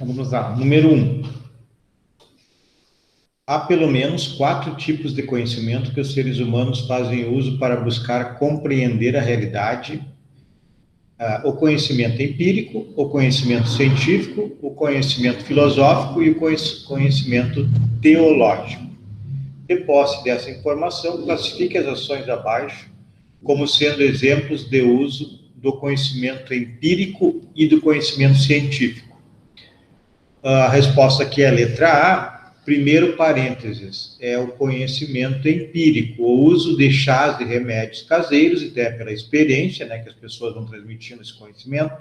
Vamos lá. Número 1. Há pelo menos 4 tipos de conhecimento que os seres humanos fazem uso para buscar compreender a realidade: o conhecimento empírico, o conhecimento científico, o conhecimento filosófico e o conhecimento teológico. De posse dessa informação, classifique as ações abaixo como sendo exemplos de uso do conhecimento empírico e do conhecimento científico. A resposta aqui é a letra A. Primeiro parênteses, é o conhecimento empírico, o uso de chás e remédios caseiros, até pela experiência, né, que as pessoas vão transmitindo esse conhecimento.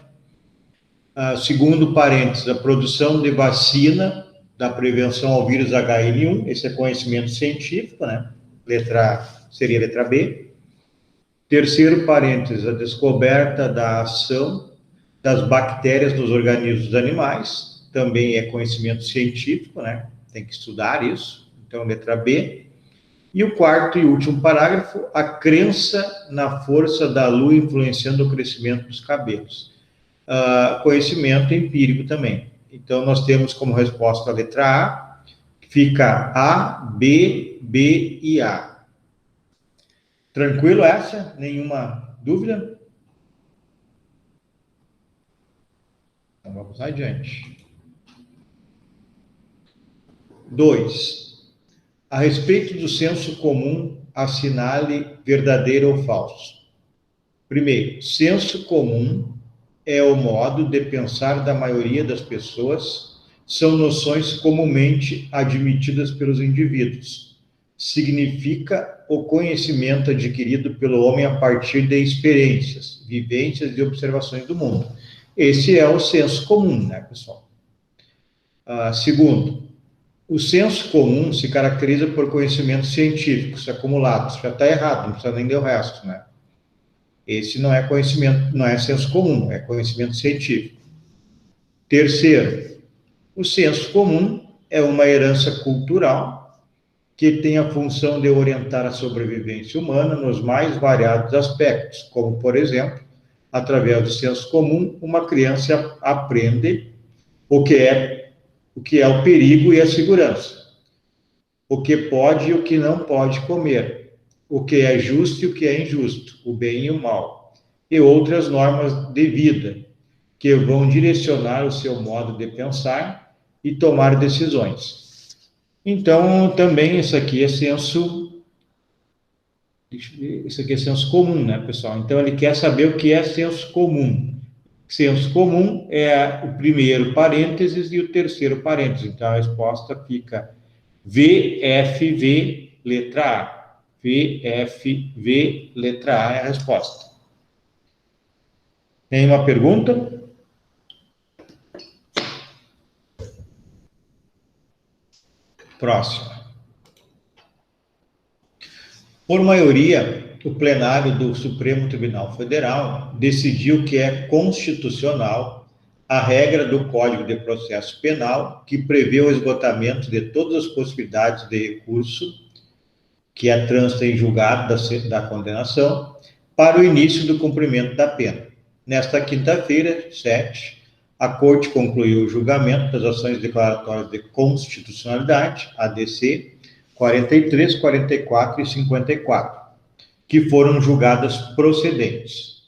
Segundo parênteses, a produção de vacina da prevenção ao vírus H1N1, esse é conhecimento científico, né? Letra A seria a letra B. Terceiro parênteses, a descoberta da ação das bactérias nos organismos animais, também é conhecimento científico, né? Tem que estudar isso, então letra B. E o quarto e último parágrafo, a crença na força da lua influenciando o crescimento dos cabelos. Conhecimento empírico também. Então, nós temos como resposta a letra A, fica A, B, B e A. Tranquilo essa? Nenhuma dúvida? Então, vamos adiante. 2. A respeito do senso comum, assinale verdadeiro ou falso. Primeiro, senso comum é o modo de pensar da maioria das pessoas, são noções comumente admitidas pelos indivíduos. Significa o conhecimento adquirido pelo homem a partir de experiências, vivências e observações do mundo. Esse é o senso comum, né, pessoal? Segundo, o senso comum se caracteriza por conhecimentos científicos acumulados. Já está errado, não precisa nem ler o resto, né? Esse não é conhecimento, não é senso comum, é conhecimento científico. Terceiro, o senso comum é uma herança cultural que tem a função de orientar a sobrevivência humana nos mais variados aspectos, como, por exemplo, através do senso comum, uma criança aprende o que é o perigo e a segurança, o que pode e o que não pode comer, o que é justo e o que é injusto, o bem e o mal, e outras normas de vida, que vão direcionar o seu modo de pensar e tomar decisões. Então, também isso aqui é senso comum, né, pessoal? Então, ele quer saber o que é senso comum. Senso comum é o primeiro parênteses e o terceiro parênteses. Então, a resposta fica VFV, letra A. VFV, letra A é a resposta. Tem uma pergunta? Próxima. Por maioria, o plenário do Supremo Tribunal Federal decidiu que é constitucional a regra do Código de Processo Penal que prevê o esgotamento de todas as possibilidades de recurso que é trânsito em julgado da condenação para o início do cumprimento da pena. Nesta quinta-feira, 7, a Corte concluiu o julgamento das ações declaratórias de constitucionalidade, ADC, 43, 44 e 54, que foram julgadas procedentes.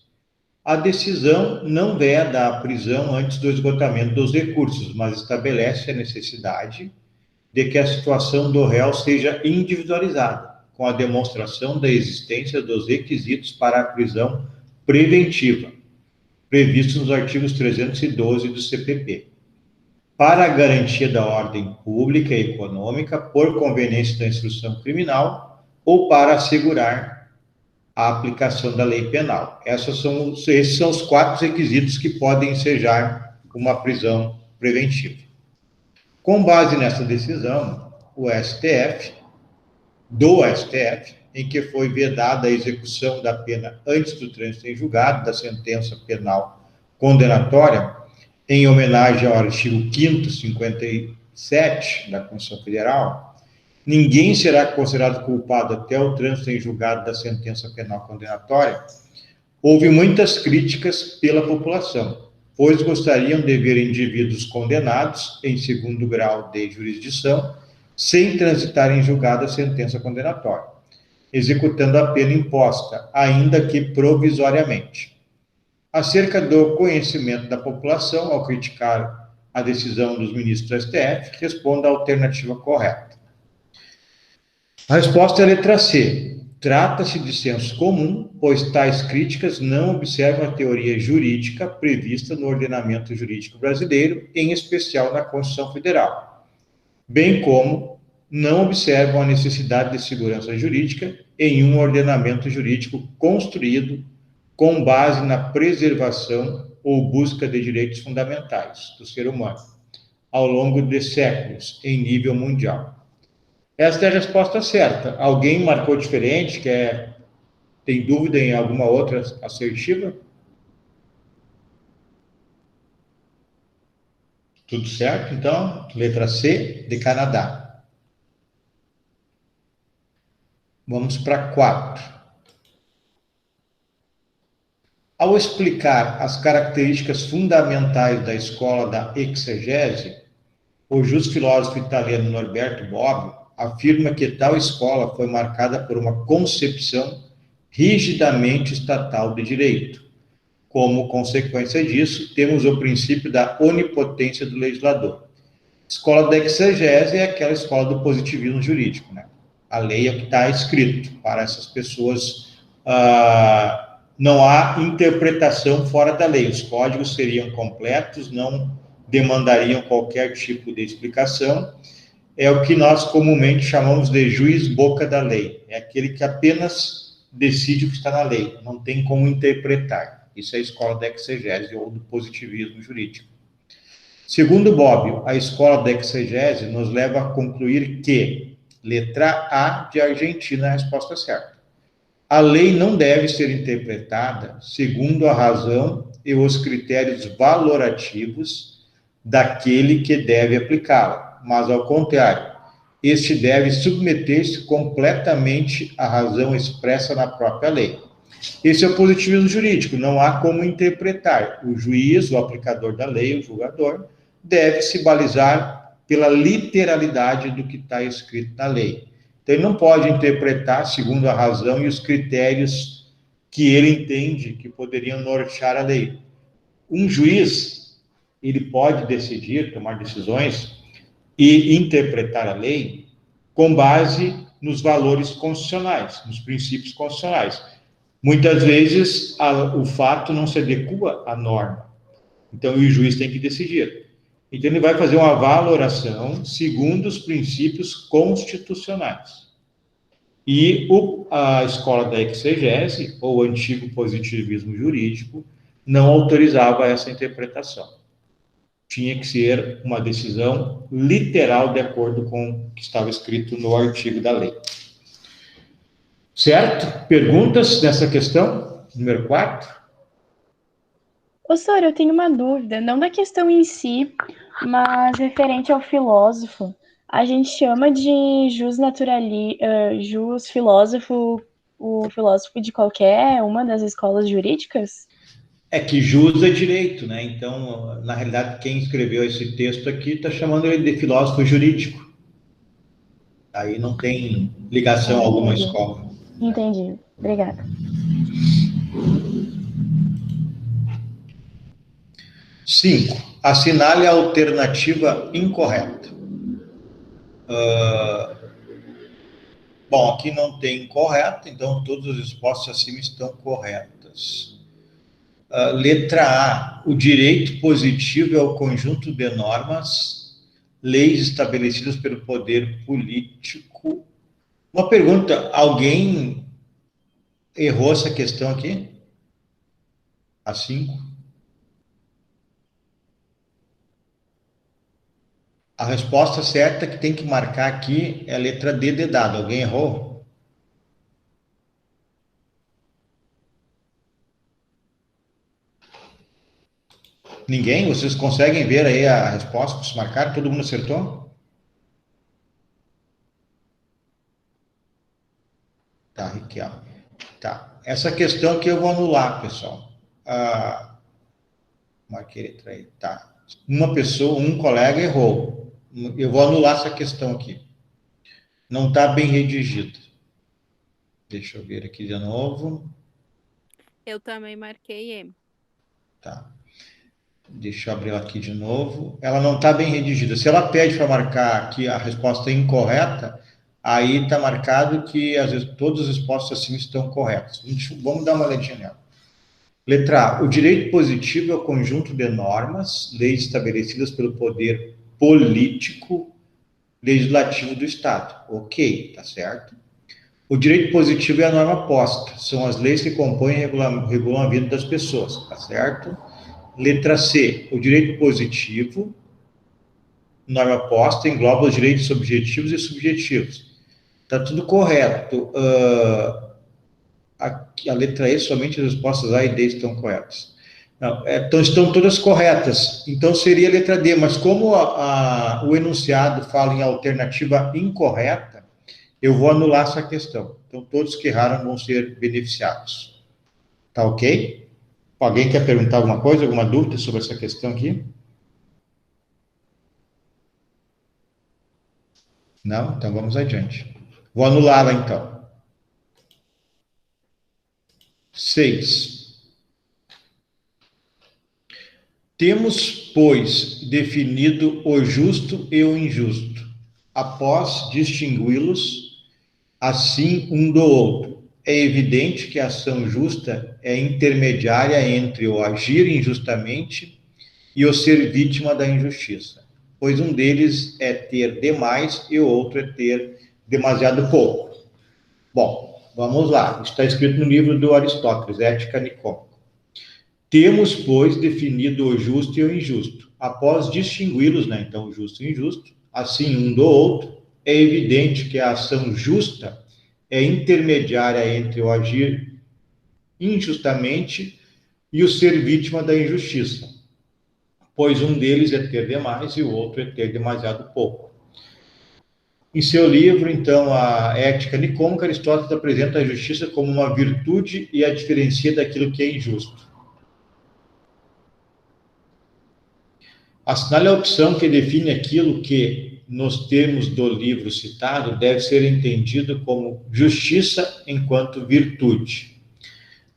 A decisão não veda a prisão antes do esgotamento dos recursos, mas estabelece a necessidade de que a situação do réu seja individualizada, com a demonstração da existência dos requisitos para a prisão preventiva, previstos nos artigos 312 do CPP. Para a garantia da ordem pública e econômica, por conveniência da instrução criminal, ou para assegurar a aplicação da lei penal. Esses são os 4 requisitos que podem ensejar uma prisão preventiva. Com base nessa decisão, o STF, em que foi vedada a execução da pena antes do trânsito em julgado da sentença penal condenatória, em homenagem ao artigo 5º, 57 da Constituição Federal, ninguém será considerado culpado até o trânsito em julgado da sentença penal condenatória. Houve muitas críticas pela população. pois gostariam de ver indivíduos condenados em segundo grau de jurisdição, sem transitar em julgado a sentença condenatória, executando a pena imposta, ainda que provisoriamente. Acerca do conhecimento da população, ao criticar a decisão dos ministros do STF, responda a alternativa correta. A resposta é a letra C. Trata-se de senso comum, pois tais críticas não observam a teoria jurídica prevista no ordenamento jurídico brasileiro, em especial na Constituição Federal, bem como não observam a necessidade de segurança jurídica em um ordenamento jurídico construído com base na preservação ou busca de direitos fundamentais do ser humano, ao longo de séculos, em nível mundial. Esta é a resposta certa. Alguém marcou diferente? Tem dúvida em alguma outra assertiva? Tudo certo, então? Letra C, de Canadá. Vamos para 4. Ao explicar as características fundamentais da escola da exegese, o justo filósofo italiano Norberto Bobbio afirma que tal escola foi marcada por uma concepção rigidamente estatal de direito. Como consequência disso, temos o princípio da onipotência do legislador. Escola da exegese é aquela escola do positivismo jurídico, né? A lei é o que está escrito. Para essas pessoas, não há interpretação fora da lei. Os códigos seriam completos, não demandariam qualquer tipo de explicação. É o que nós comumente chamamos de juiz boca da lei. É aquele que apenas decide o que está na lei, não tem como interpretar. Isso é a escola da exegese ou do positivismo jurídico. Segundo Bobbio, a escola da exegese nos leva a concluir que, letra A de Argentina, é a resposta certa. A lei não deve ser interpretada segundo a razão e os critérios valorativos daquele que deve aplicá-la, mas, ao contrário, este deve submeter-se completamente à razão expressa na própria lei. Esse é o positivismo jurídico, não há como interpretar. O juiz, o aplicador da lei, o julgador, deve se balizar pela literalidade do que está escrito na lei. Então, ele não pode interpretar segundo a razão e os critérios que ele entende que poderiam nortear a lei. Um juiz, ele pode decidir, tomar decisões e interpretar a lei com base nos valores constitucionais, nos princípios constitucionais. Muitas vezes, o fato não se adequa à norma. Então, o juiz tem que decidir. Então, ele vai fazer uma valoração segundo os princípios constitucionais. E a escola da exegese, ou o antigo positivismo jurídico, não autorizava essa interpretação. Tinha que ser uma decisão literal de acordo com o que estava escrito no artigo da lei. Certo? Perguntas nessa questão? Número 4. Ô, Sora, eu tenho uma dúvida, não da questão em si, mas referente ao filósofo. A gente chama de jus filósofo, o filósofo de qualquer uma das escolas jurídicas? É que jus é direito, né? Então, na realidade, quem escreveu esse texto aqui está chamando ele de filósofo jurídico. Aí não tem ligação a alguma Entendi. escola. Entendi. Obrigada. 5. Assinale a alternativa incorreta. Bom, aqui não tem incorreto, então todas as respostas acima estão corretas. Letra A. O direito positivo é o conjunto de normas, leis estabelecidas pelo poder político. Uma pergunta, alguém errou essa questão aqui? A 5. A resposta certa que tem que marcar aqui é a letra D de dado. Alguém errou? Ninguém? Vocês conseguem ver aí a resposta que se marcaram? Todo mundo acertou? Tá, Raquel. Tá. Essa questão aqui eu vou anular, pessoal. Marquei letra E, tá. Uma pessoa, um colega errou. Eu vou anular essa questão aqui. Não está bem redigido. Deixa eu ver aqui de novo. Eu também marquei E. Tá. Deixa eu abrir ela aqui de novo. Ela não está bem redigida. Se ela pede para marcar que a resposta é incorreta, aí está marcado que às vezes todas as respostas assim estão corretas. Vamos dar uma olhadinha nela. Letra A. O direito positivo é o conjunto de normas, leis estabelecidas pelo poder político legislativo do Estado. Ok, tá certo. O direito positivo é a norma posta, são as leis que compõem e regulam a vida das pessoas, tá certo? Letra C. O direito positivo, norma posta, engloba os direitos objetivos e subjetivos. Tá tudo correto. A letra E, somente as respostas A e D estão corretas. Não, então, estão todas corretas. Então, seria a letra D. Mas como o enunciado fala em alternativa incorreta, eu vou anular essa questão. Então, todos que erraram vão ser beneficiados. Tá ok? Alguém quer perguntar alguma coisa, alguma dúvida sobre essa questão aqui? Não? Então, vamos adiante. Vou anulá-la, então. 6. Temos, pois, definido o justo e o injusto, após distingui-los, assim um do outro. É evidente que a ação justa é intermediária entre o agir injustamente e o ser vítima da injustiça, pois um deles é ter demais e o outro é ter demasiado pouco. Bom, vamos lá. Está escrito no livro do Aristóteles, Ética Nicômaco. Temos, pois, definido o justo e o injusto. Após distingui-los, né, então, o justo e o injusto, assim um do outro, é evidente que a ação justa é intermediária entre o agir injustamente e o ser vítima da injustiça, pois um deles é ter demais e o outro é ter demasiado pouco. Em seu livro, então, a Ética Nicômaca, Aristóteles apresenta a justiça como uma virtude e a diferencia daquilo que é injusto. Assinale a opção que define aquilo que, nos termos do livro citado, deve ser entendido como justiça enquanto virtude.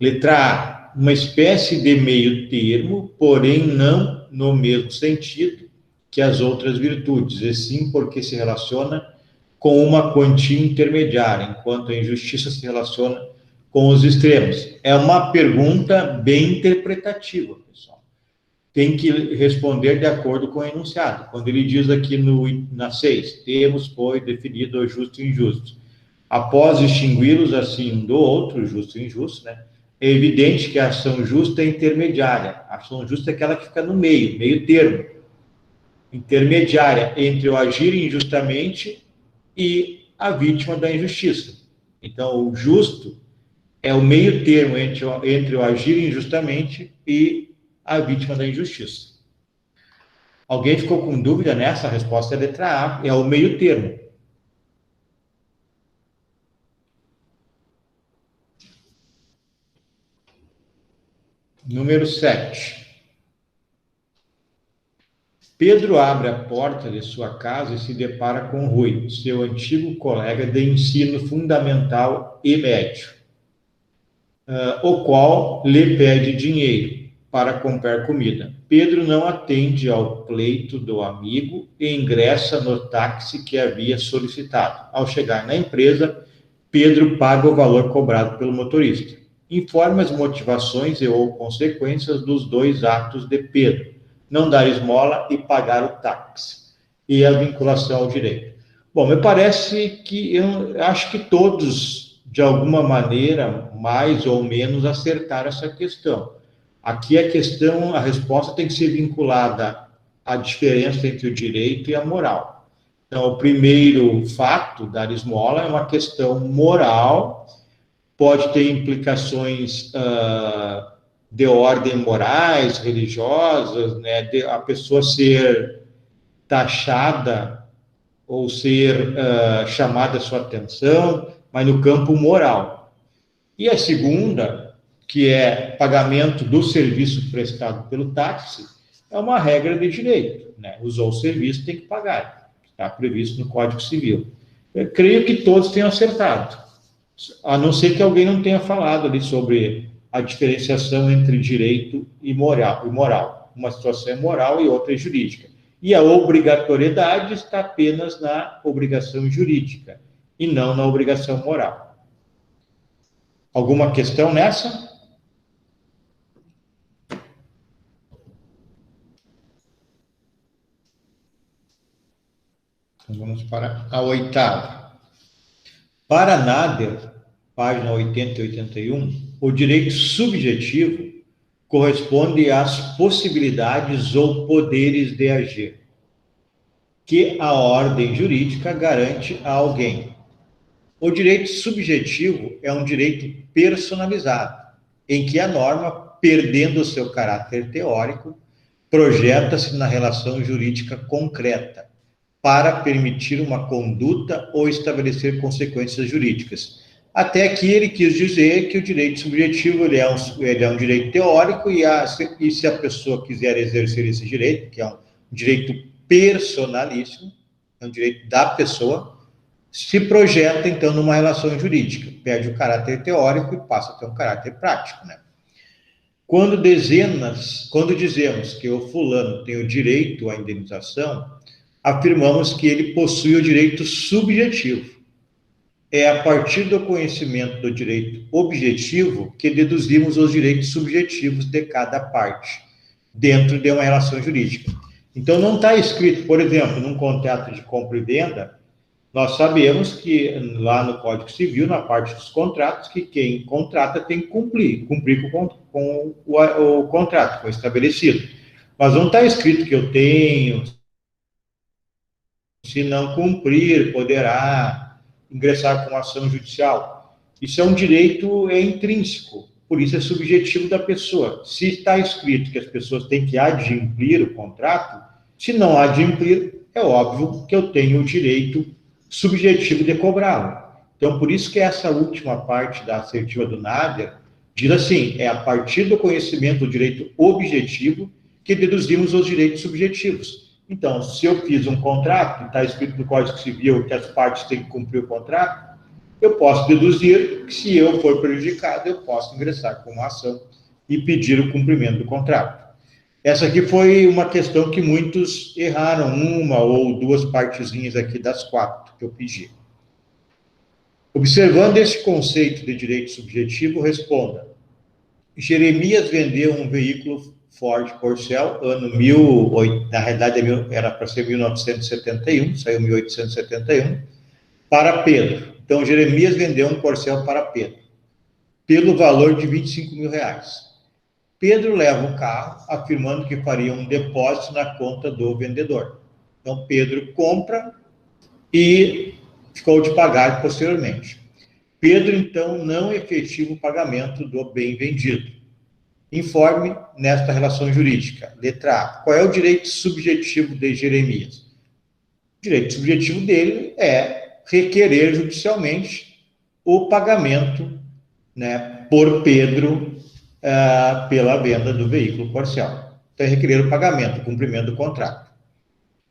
Letra A. Uma espécie de meio termo, porém não no mesmo sentido que as outras virtudes, e sim porque se relaciona com uma quantia intermediária, enquanto a injustiça se relaciona com os extremos. É uma pergunta bem interpretativa, pessoal. Tem que responder de acordo com o enunciado. Quando ele diz aqui na 6, temos, pois, definido o justo e injusto. Após distingui-los assim um do outro, justo e injusto, né? É evidente que a ação justa é intermediária. A ação justa é aquela que fica no meio termo. Intermediária entre o agir injustamente e a vítima da injustiça. Então, o justo é o meio termo entre o agir injustamente e a vítima da injustiça. Alguém ficou com dúvida nessa? A resposta é a letra A, é o meio termo. Número 7. Pedro abre a porta de sua casa e se depara com Rui, seu antigo colega de ensino fundamental e médio, o qual lhe pede dinheiro para comprar comida. Pedro não atende ao pleito do amigo e ingressa no táxi que havia solicitado. Ao chegar na empresa, Pedro paga o valor cobrado pelo motorista. Informa as motivações e ou consequências dos dois atos de Pedro: não dar esmola e pagar o táxi, e a vinculação ao direito. Bom, me parece que eu acho que todos, de alguma maneira, mais ou menos, acertaram essa questão. Aqui a resposta tem que ser vinculada à diferença entre o direito e a moral. Então, o primeiro fato, dar esmola, é uma questão moral, pode ter implicações de ordem morais, religiosas, né, de a pessoa ser taxada ou ser chamada a sua atenção, mas no campo moral. E a segunda que é pagamento do serviço prestado pelo táxi, é uma regra de direito, né? Usou o serviço, tem que pagar. Está previsto no Código Civil. Eu creio que todos tenham acertado, a não ser que alguém não tenha falado ali sobre a diferenciação entre direito e moral. Uma situação é moral e outra é jurídica. E a obrigatoriedade está apenas na obrigação jurídica e não na obrigação moral. Alguma questão nessa? Então, vamos para a 8ª. Para Nader, página 80 e 81, o direito subjetivo corresponde às possibilidades ou poderes de agir que a ordem jurídica garante a alguém. O direito subjetivo é um direito personalizado, em que a norma, perdendo o seu caráter teórico, projeta-se na relação jurídica concreta, para permitir uma conduta ou estabelecer consequências jurídicas. Até aqui ele quis dizer que o direito subjetivo ele é um direito teórico e se a pessoa quiser exercer esse direito, que é um direito personalíssimo, é um direito da pessoa, se projeta, então, numa relação jurídica, perde o caráter teórico e passa a ter um caráter prático, né? Quando dizemos que o fulano tem o direito à indenização, afirmamos que ele possui o direito subjetivo. É a partir do conhecimento do direito objetivo que deduzimos os direitos subjetivos de cada parte, dentro de uma relação jurídica. Então, não está escrito, por exemplo, num contrato de compra e venda, nós sabemos que lá no Código Civil, na parte dos contratos, que quem contrata tem que cumprir com o contrato, com o estabelecido. Mas não está escrito que eu tenho, se não cumprir, poderá ingressar com ação judicial. Isso é um direito intrínseco, por isso é subjetivo da pessoa. Se está escrito que as pessoas têm que adimplir o contrato, se não adimplir, é óbvio que eu tenho o direito subjetivo de cobrá-lo. Então, por isso que essa última parte da assertiva do Nader diz assim, é a partir do conhecimento do direito objetivo que deduzimos os direitos subjetivos. Então, se eu fiz um contrato, está escrito no Código Civil que as partes têm que cumprir o contrato, eu posso deduzir que se eu for prejudicado, eu posso ingressar com uma ação e pedir o cumprimento do contrato. Essa aqui foi uma questão que muitos erraram, uma ou duas partezinhas aqui das 4 que eu pedi. Observando esse conceito de direito subjetivo, responda. Jeremias vendeu um veículo Ford Corcel, na realidade era para ser 1971, saiu 1871, para Pedro. Então, Jeremias vendeu um Corcel para Pedro, pelo valor de R$25.000. Pedro leva o carro, afirmando que faria um depósito na conta do vendedor. Então, Pedro compra e ficou de pagar posteriormente. Pedro, então, não efetiva o pagamento do bem vendido. Informe nesta relação jurídica. Letra A. Qual é o direito subjetivo de Jeremias? O direito subjetivo dele é requerer judicialmente o pagamento, né, por Pedro pela venda do veículo Corcel. Então, é requerer o pagamento, o cumprimento do contrato.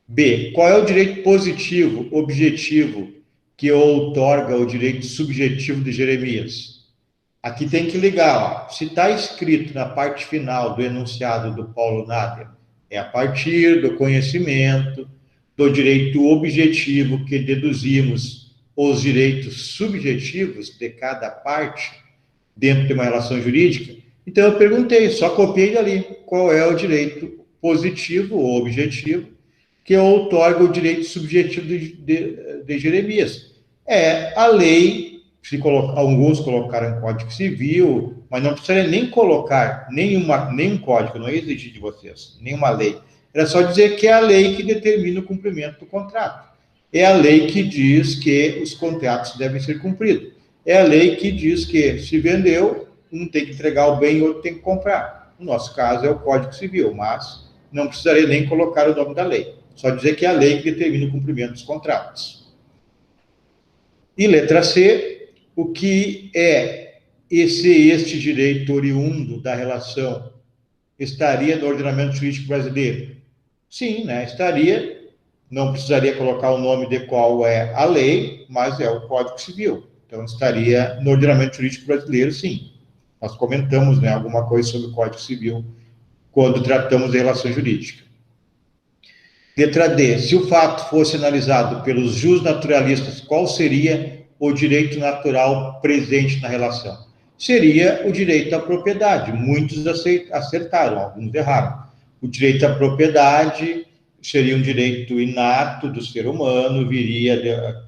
B. Qual é o direito positivo, objetivo, que outorga o direito subjetivo de Jeremias? Aqui tem que ligar, ó. Se está escrito na parte final do enunciado do Paulo Nader, é a partir do conhecimento do direito objetivo que deduzimos os direitos subjetivos de cada parte dentro de uma relação jurídica. Então, eu perguntei, só copiei dali, qual é o direito positivo ou objetivo que outorga o direito subjetivo de Jeremias. É a lei, alguns colocaram Código Civil, mas não precisaria nem colocar nenhum código, não ia exigir de vocês, nenhuma lei. Era só dizer que é a lei que determina o cumprimento do contrato. É a lei que diz que os contratos devem ser cumpridos. É a lei que diz que se vendeu, um tem que entregar o bem e outro tem que comprar. No nosso caso é o Código Civil, mas não precisaria nem colocar o nome da lei. Só dizer que é a lei que determina o cumprimento dos contratos. E letra C, o que é E se este direito oriundo da relação estaria no ordenamento jurídico brasileiro? Sim, né? Estaria. Não precisaria colocar o nome de qual é a lei, mas é o Código Civil. Então, estaria no ordenamento jurídico brasileiro, sim. Nós comentamos, né, alguma coisa sobre o Código Civil quando tratamos de relação jurídica. Letra D. Se o fato fosse analisado pelos jusnaturalistas, qual seria o direito natural presente na relação? Seria o direito à propriedade. Muitos acertaram, alguns erraram. O direito à propriedade seria um direito inato do ser humano, viria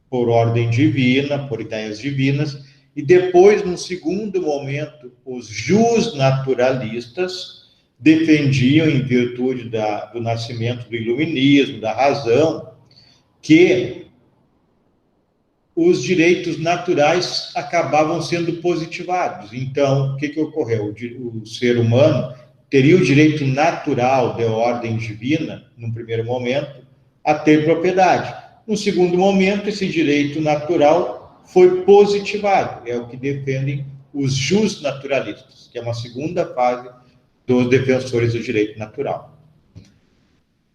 por ordem divina, por ideias divinas, e depois, num segundo momento, os jusnaturalistas defendiam, em virtude do nascimento do iluminismo, da razão, que os direitos naturais acabavam sendo positivados. Então, o que ocorreu? O ser humano teria o direito natural de ordem divina, num primeiro momento, a ter propriedade. No segundo momento, esse direito natural foi positivado, é o que defendem os justnaturalistas, que é uma segunda fase dos defensores do direito natural.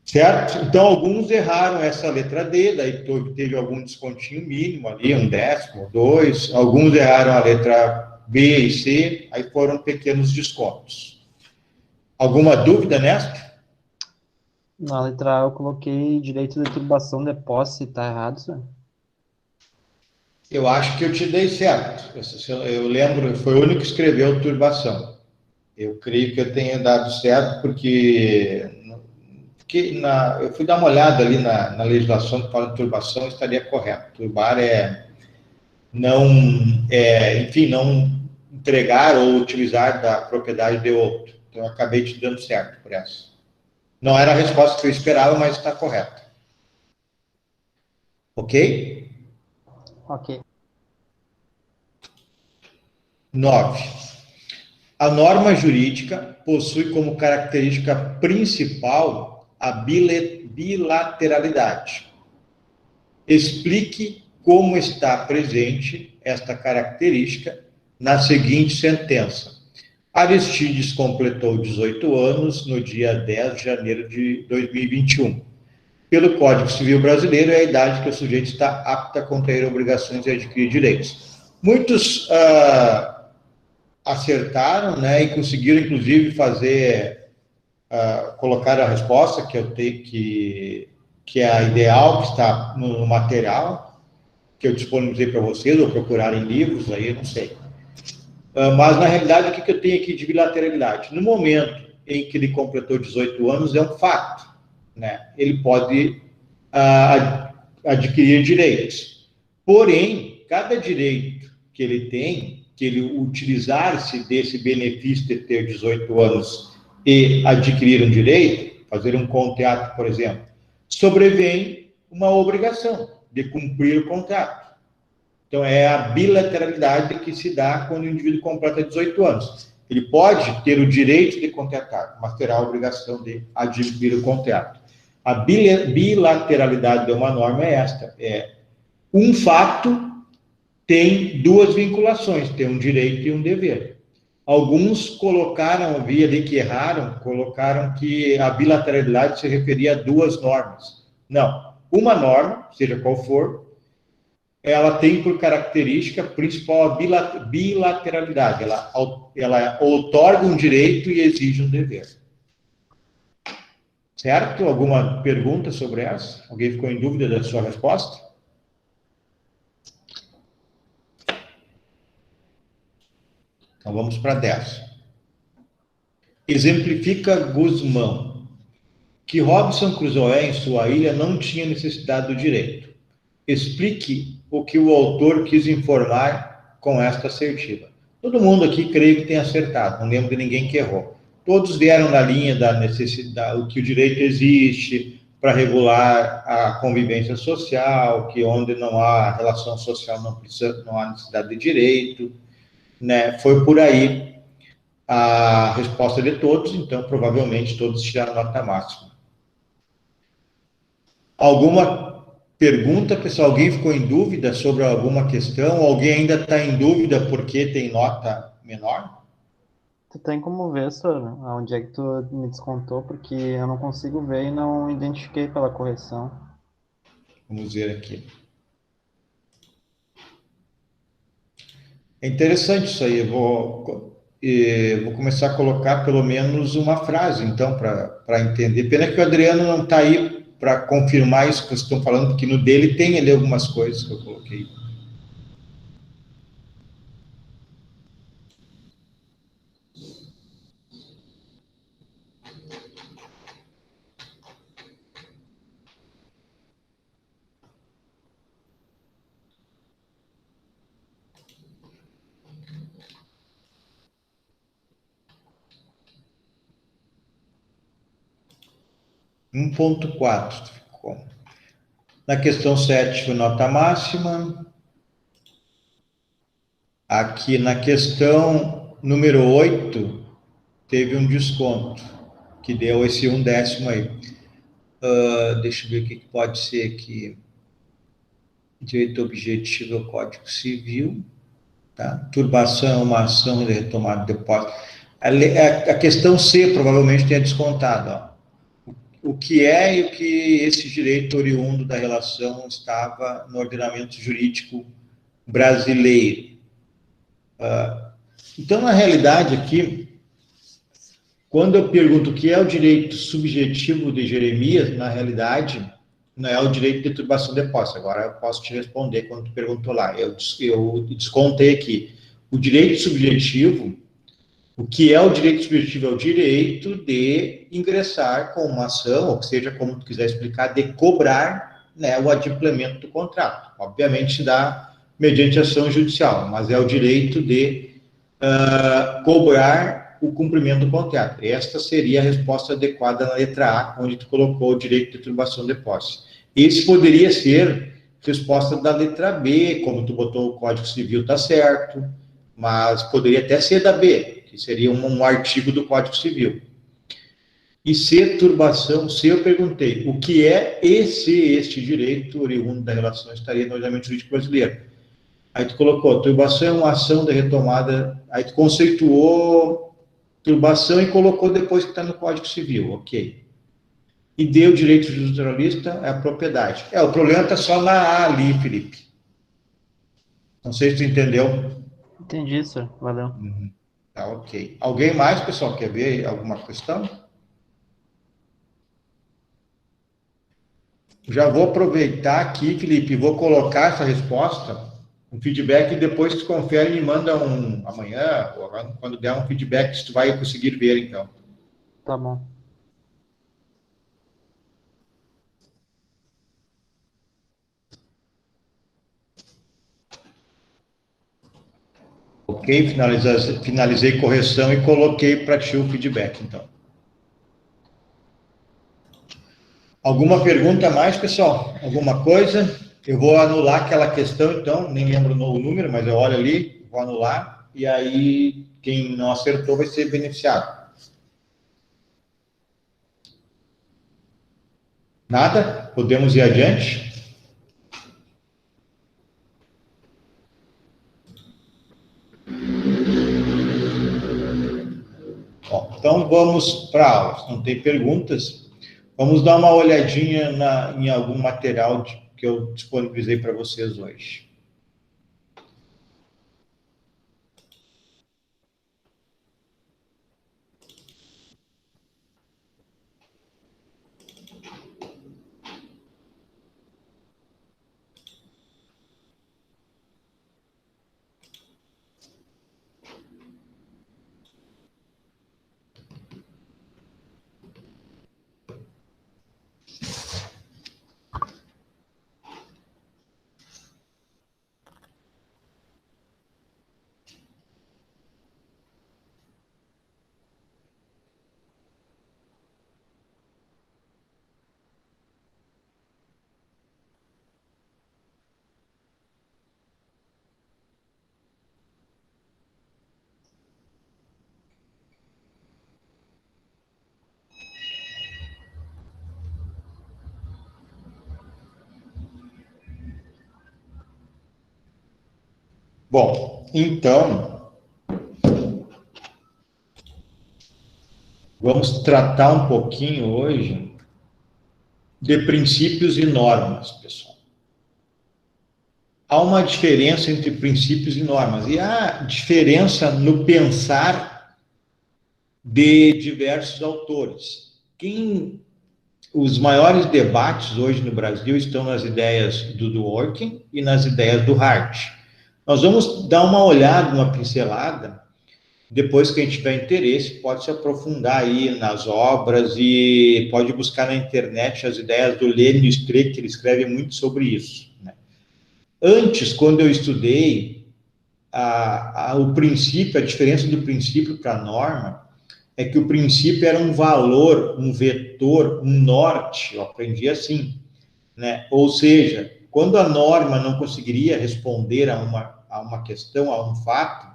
Certo? Então, alguns erraram essa letra D, daí teve algum descontinho mínimo ali, 1/10, 2. Alguns erraram a letra B e C, aí foram pequenos descontos. Alguma dúvida nesta? Na letra A eu coloquei direito de turbação de posse, tá errado, senhor? Eu acho que eu te dei certo. Eu lembro, foi o único que escreveu turbação. Eu creio que eu tenha dado certo, porque eu fui dar uma olhada ali na legislação que fala de turbação, estaria correto. Turbar enfim, não entregar ou utilizar da propriedade de outro. Então, eu acabei te dando certo por essa. Não era a resposta que eu esperava, mas está correta. Ok? Ok. 9. A norma jurídica possui como característica principal a bilateralidade. Explique como está presente esta característica na seguinte sentença. Aristides completou 18 anos no dia 10 de janeiro de 2021. Pelo Código Civil Brasileiro, é a idade que o sujeito está apto a contrair obrigações e adquirir direitos. Muitos acertaram, né, e conseguiram, inclusive, colocar a resposta que eu tenho, que é a ideal, que está no material, que eu disponibilizei para vocês, ou procurar em livros, aí eu não sei. Mas, na realidade, o que eu tenho aqui de bilateralidade? No momento em que ele completou 18 anos, é um fato, né? Ele pode adquirir direitos. Porém, cada direito que ele tem, que ele utilizar-se desse benefício de ter 18 anos e adquirir um direito, fazer um contrato, por exemplo, sobrevém uma obrigação de cumprir o contrato. Então, é a bilateralidade que se dá quando o indivíduo completa 18 anos. Ele pode ter o direito de contratar, mas terá a obrigação de adquirir o contrato. A bilateralidade de uma norma é esta: um fato tem duas vinculações, tem um direito e um dever. Alguns colocaram, vi ali que erraram, colocaram que a bilateralidade se referia a duas normas. Não, uma norma, seja qual for, ela tem por característica principal a bilateralidade. Ela outorga um direito e exige um dever. Certo? Alguma pergunta sobre essa? Alguém ficou em dúvida da sua resposta? Então vamos para 10. Exemplifica Guzmão que Robinson Crusoe, em sua ilha, não tinha necessidade do direito. Explique o que o autor quis informar com esta assertiva. Todo mundo aqui creio que tem acertado, não lembro de ninguém que errou. Todos vieram na linha da necessidade, o que o direito existe para regular a convivência social, que onde não há relação social não há necessidade de direito, né? Foi por aí a resposta de todos, então provavelmente todos tiraram nota máxima. Alguma pergunta, pessoal. Alguém ficou em dúvida sobre alguma questão? Alguém ainda está em dúvida porque tem nota menor? Tu tem como ver, senhor, onde é que tu me descontou, porque eu não consigo ver e não identifiquei pela correção. Vamos ver aqui. É interessante isso aí. Vou começar a colocar pelo menos uma frase, então, para entender. Pena que o Adriano não está aí para confirmar isso que vocês estão falando, porque no dele tem ali algumas coisas que eu coloquei. Um 1.4 ficou. Na questão 7 foi nota máxima. Aqui na questão número 8 teve um desconto, que deu esse 1/10 aí. Deixa eu ver o que pode ser aqui. Direito objetivo é o Código Civil. Tá? Turbação é uma ação de retomada de depósito. A questão C provavelmente tenha descontado. Ó. O que é e o que esse direito oriundo da relação estava no ordenamento jurídico brasileiro. Então, na realidade, aqui, quando eu pergunto o que é o direito subjetivo de Jeremias, na realidade, não é o direito de turbação de posse. Agora eu posso te responder quando tu perguntou lá. Eu descontei aqui. O direito subjetivo, o que é o direito subjetivo? É o direito de ingressar com uma ação, ou seja, como tu quiser explicar, de cobrar, né, o adimplemento do contrato. Obviamente se dá mediante ação judicial, mas é o direito de cobrar o cumprimento do contrato. Esta seria a resposta adequada na letra A, onde tu colocou o direito de turbação de posse. Esse poderia ser resposta da letra B, como tu botou o Código Civil, tá certo, mas poderia até ser da B, que seria um artigo do Código Civil. E C, turbação, C eu perguntei, o que é este direito oriundo da relação estaria no ordenamento jurídico brasileiro? Aí tu colocou, turbação é uma ação de retomada, aí tu conceituou turbação e colocou depois que está no Código Civil, ok. E deu direito judicialista é a propriedade. O problema está só na A ali, Felipe. Não sei se tu entendeu. Entendi, senhor. Valeu. Tá, ok. Alguém mais, pessoal, quer ver alguma questão? Já vou aproveitar aqui, Felipe, vou colocar essa resposta, um feedback, e depois tu confere e me manda amanhã, ou quando der um feedback, se tu vai conseguir ver, então. Tá bom. Ok, finalizei correção e coloquei para ti o feedback, então. Alguma pergunta mais, pessoal? Alguma coisa? Eu vou anular aquela questão, então, nem lembro o número, mas eu olho ali, vou anular, e aí quem não acertou vai ser beneficiado. Nada? Podemos ir adiante? Bom, então vamos para a aula. Se não tem perguntas, vamos dar uma olhadinha em algum material que eu disponibilizei para vocês hoje. Bom, então, vamos tratar um pouquinho hoje de princípios e normas, pessoal. Há uma diferença entre princípios e normas, e há diferença no pensar de diversos autores. Os maiores debates hoje no Brasil estão nas ideias do Dworkin e nas ideias do Hart. Nós vamos dar uma olhada, uma pincelada, depois que a gente tiver interesse, pode se aprofundar aí nas obras e pode buscar na internet as ideias do Lenin Streeck, que ele escreve muito sobre isso, né? Antes, quando eu estudei o princípio, a diferença do princípio para a norma, é que o princípio era um valor, um vetor, um norte, eu aprendi assim, né? Ou seja, quando a norma não conseguiria responder a uma questão, a um fato,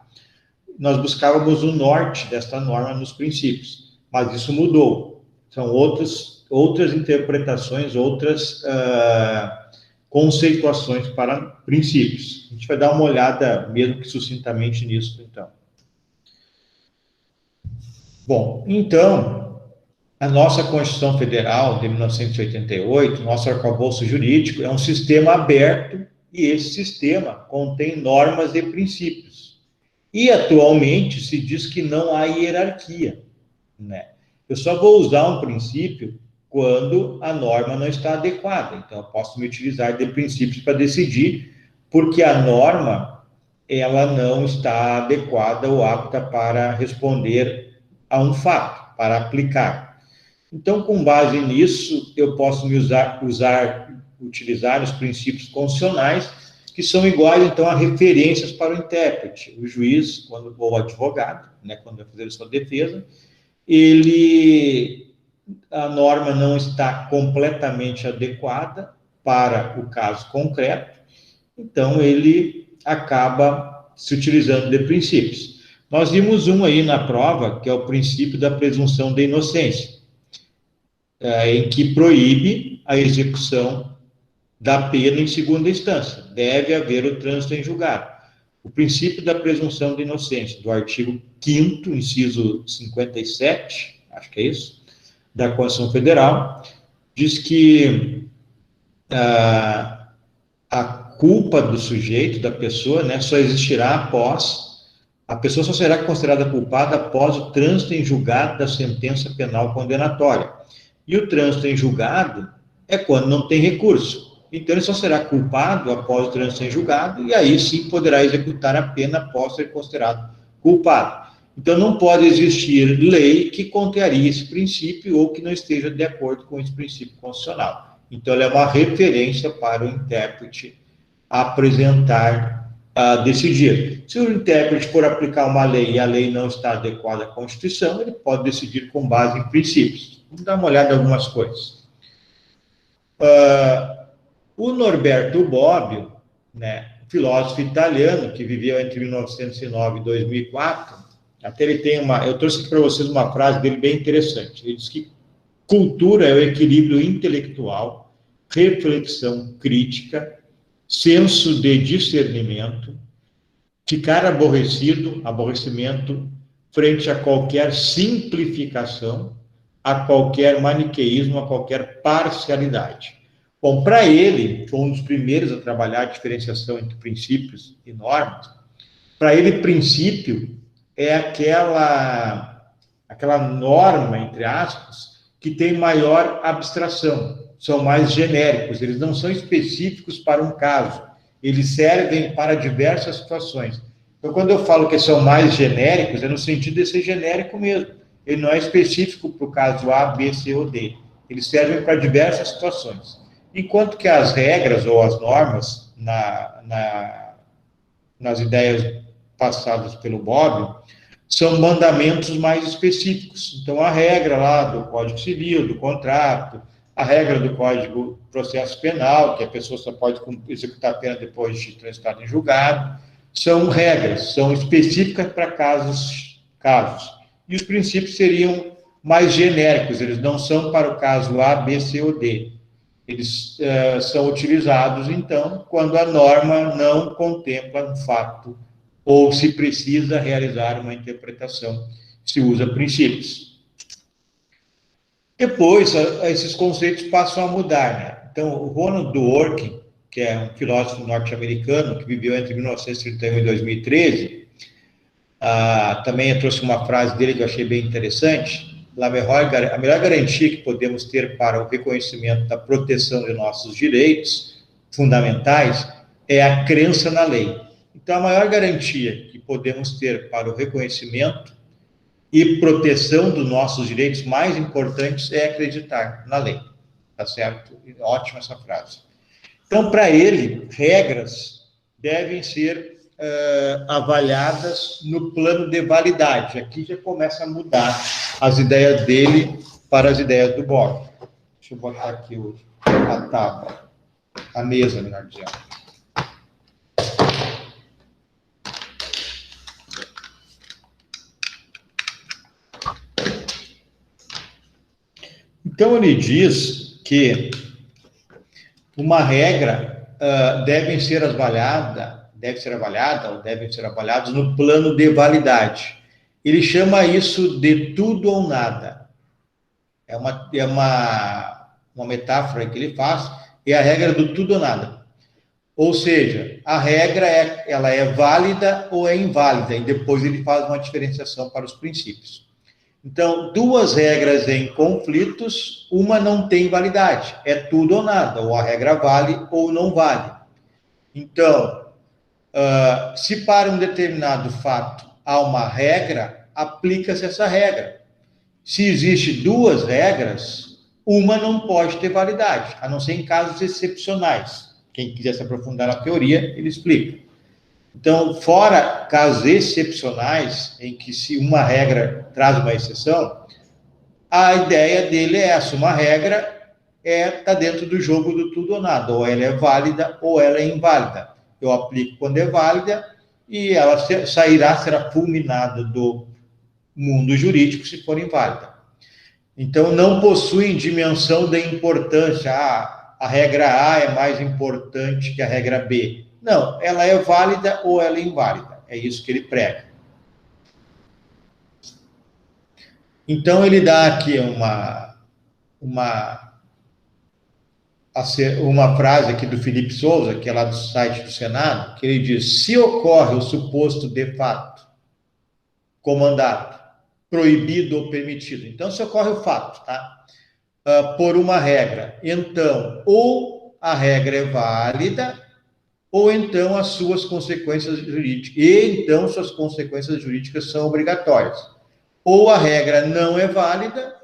nós buscávamos o norte desta norma nos princípios, mas isso mudou. São outras interpretações, outras conceituações para princípios. A gente vai dar uma olhada, mesmo que sucintamente, nisso, então. Bom, então, a nossa Constituição Federal de 1988, nosso arcabouço jurídico, é um sistema aberto e esse sistema contém normas e princípios. E, atualmente, se diz que não há hierarquia, né? Eu só vou usar um princípio quando a norma não está adequada. Então, eu posso me utilizar de princípios para decidir, porque a norma, ela não está adequada ou apta para responder a um fato, para aplicar. Então, com base nisso, eu posso utilizar os princípios constitucionais, que são iguais, então, a referências para o intérprete. O juiz, ou o advogado, né, quando vai fazer a sua defesa, a norma não está completamente adequada para o caso concreto, então ele acaba se utilizando de princípios. Nós vimos um aí na prova, que é o princípio da presunção de inocência, em que proíbe a execução da pena em segunda instância. Deve haver o trânsito em julgado. O princípio da presunção de inocência, do artigo 5º, inciso 57, acho que é isso, da Constituição Federal, diz que a culpa do sujeito, da pessoa, né, só existirá a pessoa só será considerada culpada após o trânsito em julgado da sentença penal condenatória. E o trânsito em julgado é quando não tem recurso. Então, ele só será culpado após o trânsito em julgado, e aí sim poderá executar a pena após ser considerado culpado. Então, não pode existir lei que contrarie esse princípio ou que não esteja de acordo com esse princípio constitucional. Então, ela é uma referência para o intérprete apresentar, decidir. Se o intérprete for aplicar uma lei e a lei não está adequada à Constituição, ele pode decidir com base em princípios. Vamos dar uma olhada em algumas coisas. O Norberto Bobbio, né, filósofo italiano que viveu entre 1909 e 2004, até ele tem eu trouxe aqui para vocês uma frase dele bem interessante. Ele diz que cultura é o equilíbrio intelectual, reflexão crítica, senso de discernimento, ficar aborrecimento frente a qualquer simplificação, a qualquer maniqueísmo, a qualquer parcialidade. Bom, para ele, foi um dos primeiros a trabalhar a diferenciação entre princípios e normas. Para ele, princípio é aquela norma, entre aspas, que tem maior abstração, são mais genéricos, eles não são específicos para um caso, eles servem para diversas situações. Então, quando eu falo que são mais genéricos, é no sentido de ser genérico mesmo, ele não é específico para o caso A, B, C ou D, eles servem para diversas situações. Enquanto que as regras ou as normas, nas ideias passadas pelo Bobbio, são mandamentos mais específicos. Então, a regra lá do Código Civil, do contrato, a regra do Código de Processo Penal, que a pessoa só pode executar a pena depois de transitar em julgado, são regras, são específicas para casos. E os princípios seriam mais genéricos, eles não são para o caso A, B, C ou D. Eles são utilizados, então, quando a norma não contempla um fato ou se precisa realizar uma interpretação, se usa princípios. Depois, esses conceitos passam a mudar, né? Então, o Ronald Dworkin, que é um filósofo norte-americano que viveu entre 1931 e 2013, também eu trouxe uma frase dele que eu achei bem interessante. A melhor garantia que podemos ter para o reconhecimento da proteção de nossos direitos fundamentais é a crença na lei. Então, a maior garantia que podemos ter para o reconhecimento e proteção dos nossos direitos mais importantes é acreditar na lei. Tá certo? Ótima essa frase. Então, para ele, regras devem ser avaliadas no plano de validade. Aqui já começa a mudar as ideias dele para as ideias do Bohr. Deixa eu botar aqui a tábua, a mesa, melhor dizendo. Então, ele diz que uma regra deve ser avaliados no plano de validade. Ele chama isso de tudo ou nada. É uma metáfora que ele faz, é a regra do tudo ou nada. Ou seja, a regra ela é válida ou é inválida, e depois ele faz uma diferenciação para os princípios. Então, duas regras em conflitos, uma não tem validade, é tudo ou nada, ou a regra vale ou não vale. Então, se para um determinado fato há uma regra, aplica-se essa regra. Se existe duas regras, uma não pode ter validade, a não ser em casos excepcionais. Quem quiser se aprofundar na teoria, ele explica. Então, fora casos excepcionais, em que se uma regra traz uma exceção, a ideia dele é essa: uma regra está dentro do jogo do tudo ou nada, ou ela é válida ou ela é inválida. Eu aplico quando é válida e ela será fulminada do mundo jurídico se for inválida. Então, não possuem dimensão de importância. A regra A é mais importante que a regra B. Não, ela é válida ou ela é inválida. É isso que ele prega. Então, ele dá aqui uma frase aqui do Felipe Souza, que é lá do site do Senado, que ele diz: se ocorre o suposto de fato comandado, proibido ou permitido. Então, se ocorre o fato, tá? Por uma regra, então, ou a regra é válida, ou então as suas consequências jurídicas, e então suas consequências jurídicas são obrigatórias. Ou a regra não é válida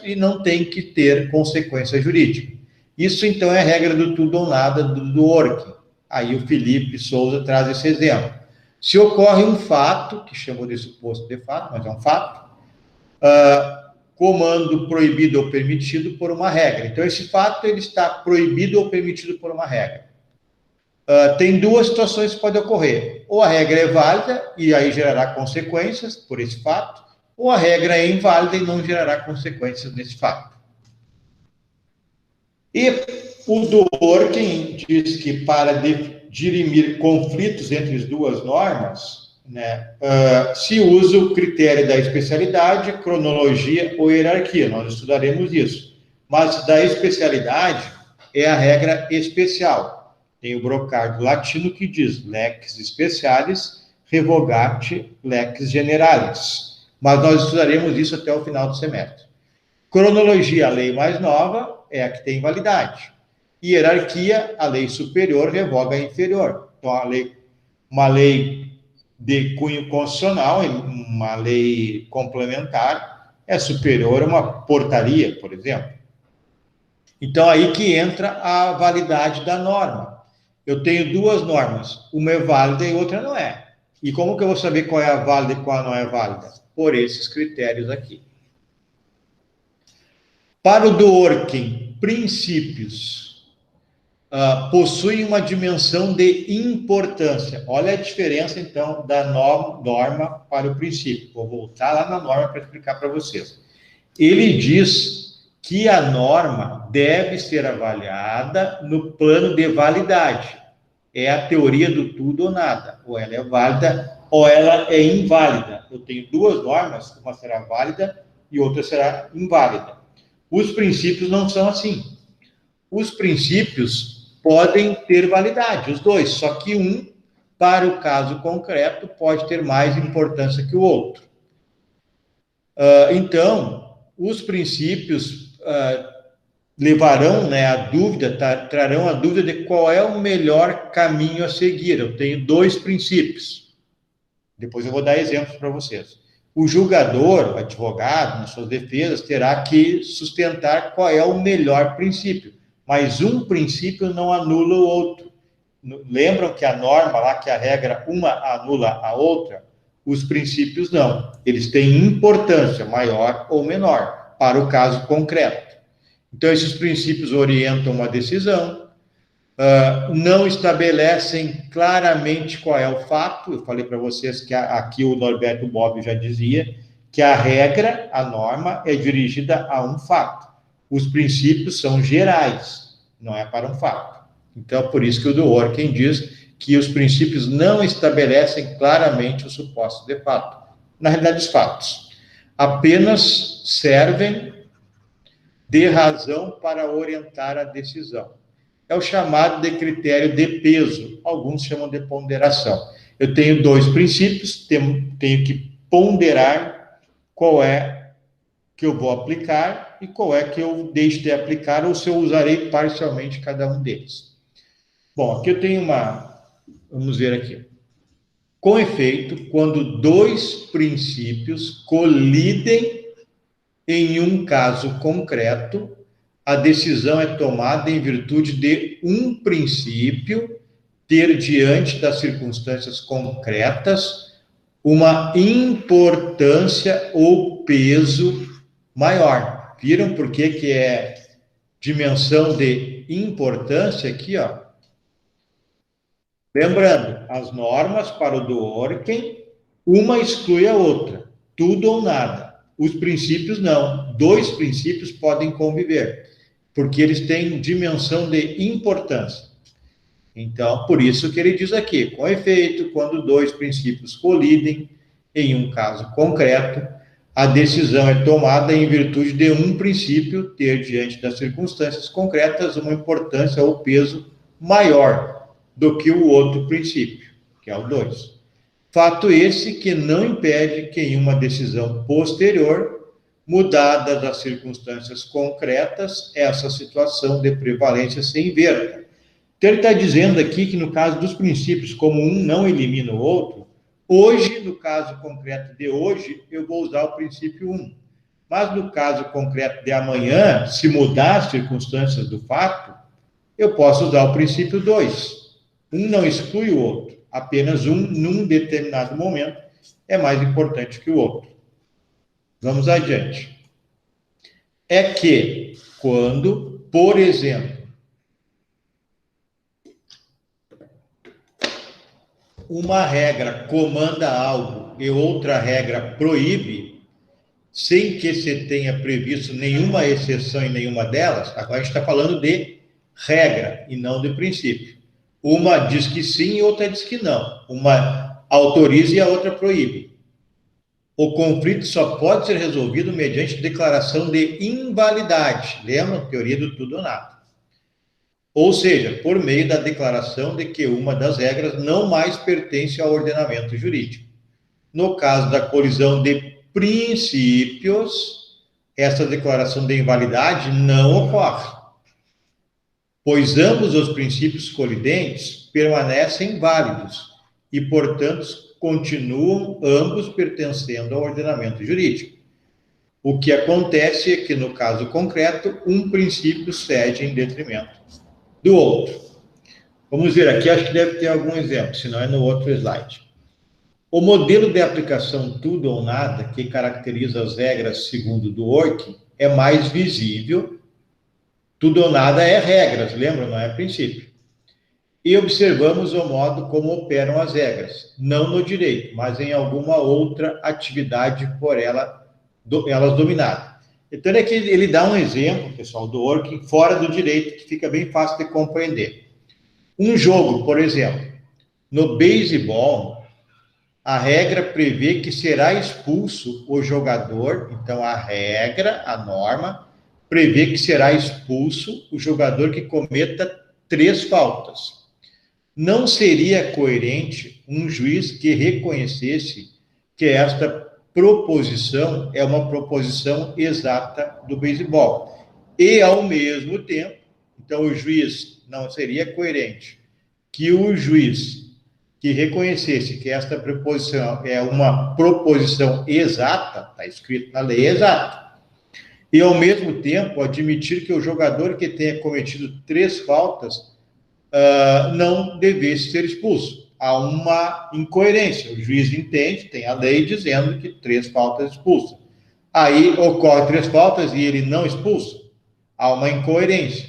e não tem que ter consequência jurídica. Isso, então, é a regra do tudo ou nada do Dworkin. Aí o Felipe Souza traz esse exemplo. Se ocorre um fato, que chamou de suposto de fato, mas é um fato, comando proibido ou permitido por uma regra. Então, esse fato ele está proibido ou permitido por uma regra. Tem duas situações que podem ocorrer. Ou a regra é válida e aí gerará consequências por esse fato, ou a regra é inválida e não gerará consequências nesse fato. E o Dworkin diz que para dirimir conflitos entre as duas normas, né, se usa o critério da especialidade, cronologia ou hierarquia. Nós estudaremos isso. Mas da especialidade é a regra especial. Tem o Brocard latino que diz lex specialis, revogat lex generalis. Mas nós estudaremos isso até o final do semestre. Cronologia, a lei mais nova, é a que tem validade. Hierarquia, a lei superior revoga a inferior. Então, uma lei de cunho constitucional, uma lei complementar, é superior a uma portaria, por exemplo. Então, aí que entra a validade da norma. Eu tenho duas normas, uma é válida e outra não é. E como que eu vou saber qual é a válida e qual não é válida? Por esses critérios aqui. Para o Dworkin, princípios possuem uma dimensão de importância. Olha a diferença, então, da norma para o princípio. Vou voltar lá na norma para explicar para vocês. Ele diz que a norma deve ser avaliada no plano de validade. é a teoria do tudo ou nada. Ou ela é válida ou ela é inválida. Eu tenho duas normas, uma será válida e outra será inválida. Os princípios não são assim. Os princípios podem ter validade, os dois, só que um, para o caso concreto, pode ter mais importância que o outro. Então, os princípios levarão, né, a dúvida, trarão a dúvida de qual é o melhor caminho a seguir. Eu tenho dois princípios. Depois eu vou dar exemplos para vocês. O julgador, o advogado, nas suas defesas, terá que sustentar qual é o melhor princípio. Mas um princípio não anula o outro. Lembram que a norma lá, que a regra, uma anula a outra? Os princípios não. Eles têm importância maior ou menor para o caso concreto. Então, esses princípios orientam uma decisão, não estabelecem claramente qual é o fato. Eu falei para vocês que aqui o Norberto Bobbio já dizia que a regra, a norma, é dirigida a um fato. Os princípios são gerais, não é para um fato. Então, por isso que o Dworkin diz que os princípios não estabelecem claramente os supostos de fato. Na realidade, os fatos apenas servem de razão para orientar a decisão. É o chamado de critério de peso, alguns chamam de ponderação. Eu tenho dois princípios, tenho que ponderar qual é que eu vou aplicar e qual é que eu deixo de aplicar, ou se eu usarei parcialmente cada um deles. Bom, aqui eu tenho vamos ver aqui. Com efeito, quando dois princípios colidem em um caso concreto, a decisão é tomada em virtude de um princípio ter, diante das circunstâncias concretas, uma importância ou peso maior. Viram por que é dimensão de importância aqui, ó? Lembrando, as normas para o Dworkin, uma exclui a outra, tudo ou nada. Os princípios não. Dois princípios podem conviver, porque eles têm dimensão de importância. Então, por isso que ele diz aqui, com efeito, quando dois princípios colidem em um caso concreto, a decisão é tomada em virtude de um princípio ter, diante das circunstâncias concretas, uma importância ou peso maior do que o outro princípio, que é o 2. Fato esse que não impede que em uma decisão posterior, mudadas as circunstâncias concretas, essa situação de prevalência se inverta. Então, ele está dizendo aqui que no caso dos princípios, como um não elimina o outro, hoje, no caso concreto de hoje, eu vou usar o princípio 1. Mas no caso concreto de amanhã, se mudar as circunstâncias do fato, eu posso usar o princípio 2. Um não exclui o outro, apenas um, num determinado momento, é mais importante que o outro. Vamos adiante. É que, quando, por exemplo, uma regra comanda algo e outra regra proíbe, sem que se tenha previsto nenhuma exceção em nenhuma delas, agora a gente está falando de regra e não de princípio. Uma diz que sim e outra diz que não. Uma autoriza e a outra proíbe. O conflito só pode ser resolvido mediante declaração de invalidade. Lembra? Teoria do tudo ou nada. Ou seja, por meio da declaração de que uma das regras não mais pertence ao ordenamento jurídico. No caso da colisão de princípios, essa declaração de invalidade não ocorre, pois ambos os princípios colidentes permanecem válidos e, portanto, continuam ambos pertencendo ao ordenamento jurídico. O que acontece é que, no caso concreto, um princípio cede em detrimento do outro. Vamos ver aqui, acho que deve ter algum exemplo, senão é no outro slide. O modelo de aplicação tudo ou nada, que caracteriza as regras segundo Dworkin, é mais visível. Tudo ou nada é regras, lembra? Não é princípio. E observamos o modo como operam as regras, não no direito, mas em alguma outra atividade por elas dominadas. Então, é que ele dá um exemplo, pessoal, do Dworkin, fora do direito, que fica bem fácil de compreender. Um jogo, por exemplo, no beisebol, a regra prevê que será expulso o jogador, então a regra, a norma, prevê que será expulso o jogador que cometa 3 faltas. Não seria coerente um juiz que reconhecesse que esta proposição é uma proposição exata do beisebol. E, ao mesmo tempo, então o juiz não seria coerente que o juiz que reconhecesse que esta proposição é uma proposição exata, está escrito na lei exata, e, ao mesmo tempo, admitir que o jogador que tenha cometido 3 faltas não devesse ser expulso. Há uma incoerência. O juiz entende, tem a lei dizendo que 3 faltas expulsa. Aí ocorre 3 faltas e ele não expulsa. Há uma incoerência.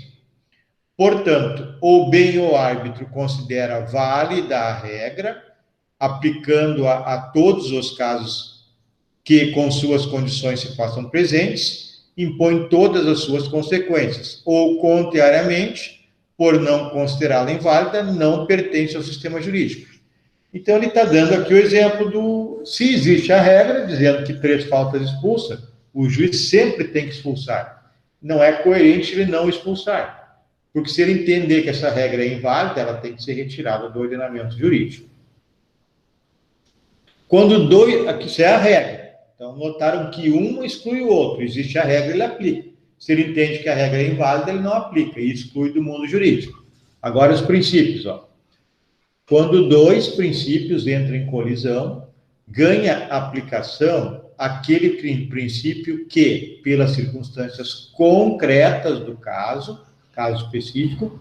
Portanto, ou bem o árbitro considera válida a regra, aplicando-a a todos os casos que, com suas condições, se façam presentes, impõe todas as suas consequências. Ou, contrariamente, por não considerá-la inválida, não pertence ao sistema jurídico. Então, ele está dando aqui o exemplo do... Se existe a regra, dizendo que 3 faltas expulsa, o juiz sempre tem que expulsar. Não é coerente ele não expulsar. Porque se ele entender que essa regra é inválida, ela tem que ser retirada do ordenamento jurídico. Quando dois... Aqui, isso é a regra. Então, notaram que um exclui o outro. Existe a regra, ele aplica. Se ele entende que a regra é inválida, ele não aplica e exclui do mundo jurídico. Agora, os princípios. Quando 2 princípios entram em colisão, ganha aplicação aquele princípio que, pelas circunstâncias concretas do caso específico,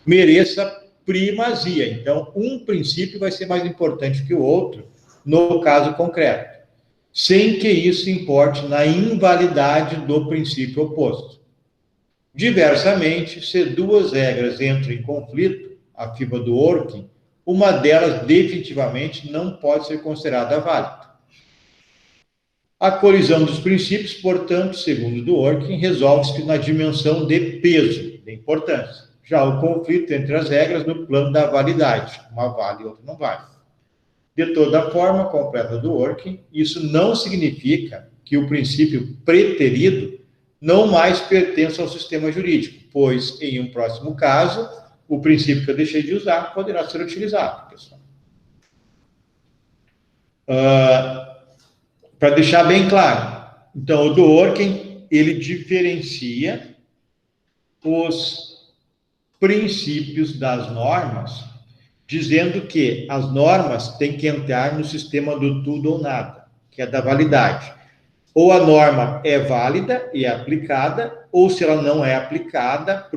mereça primazia. Então, um princípio vai ser mais importante que o outro no caso concreto, sem que isso importe na invalidade do princípio oposto. Diversamente, se 2 regras entram em conflito, a FIBA do Orkin, uma delas definitivamente não pode ser considerada válida. A colisão dos princípios, portanto, segundo do Orkin, resolve-se na dimensão de peso, de importância. Já o conflito entre as regras no plano da validade, uma vale e outra não vale. De toda forma, completa do Orkin, isso não significa que o princípio preterido não mais pertence ao sistema jurídico, pois, em um próximo caso, o princípio que eu deixei de usar poderá ser utilizado, pessoal. Para deixar bem claro, então, o do Orkin, ele diferencia os princípios das normas, dizendo que as normas têm que entrar no sistema do tudo ou nada, que é da validade. Ou a norma é válida e é aplicada, ou se ela não é aplicada,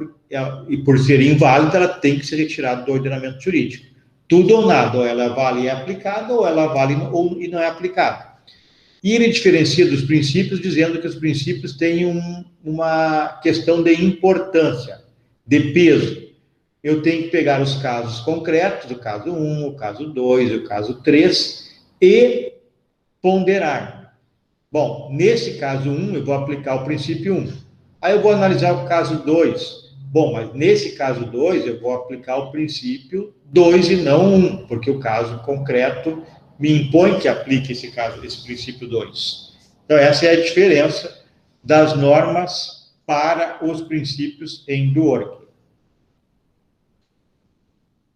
e por ser inválida, ela tem que ser retirada do ordenamento jurídico. Tudo ou nada, ou ela vale e é aplicada, ou ela vale e não é aplicada. E ele diferencia dos princípios, dizendo que os princípios têm uma questão de importância, de peso. Eu tenho que pegar os casos concretos, o caso 1, o caso 2, o caso 3, e ponderar. Bom, nesse caso 1, eu vou aplicar o princípio 1. Aí eu vou analisar o caso 2. Bom, mas nesse caso 2, eu vou aplicar o princípio 2 e não 1, porque o caso concreto me impõe que aplique esse princípio 2. Então, essa é a diferença das normas para os princípios em do Orkin.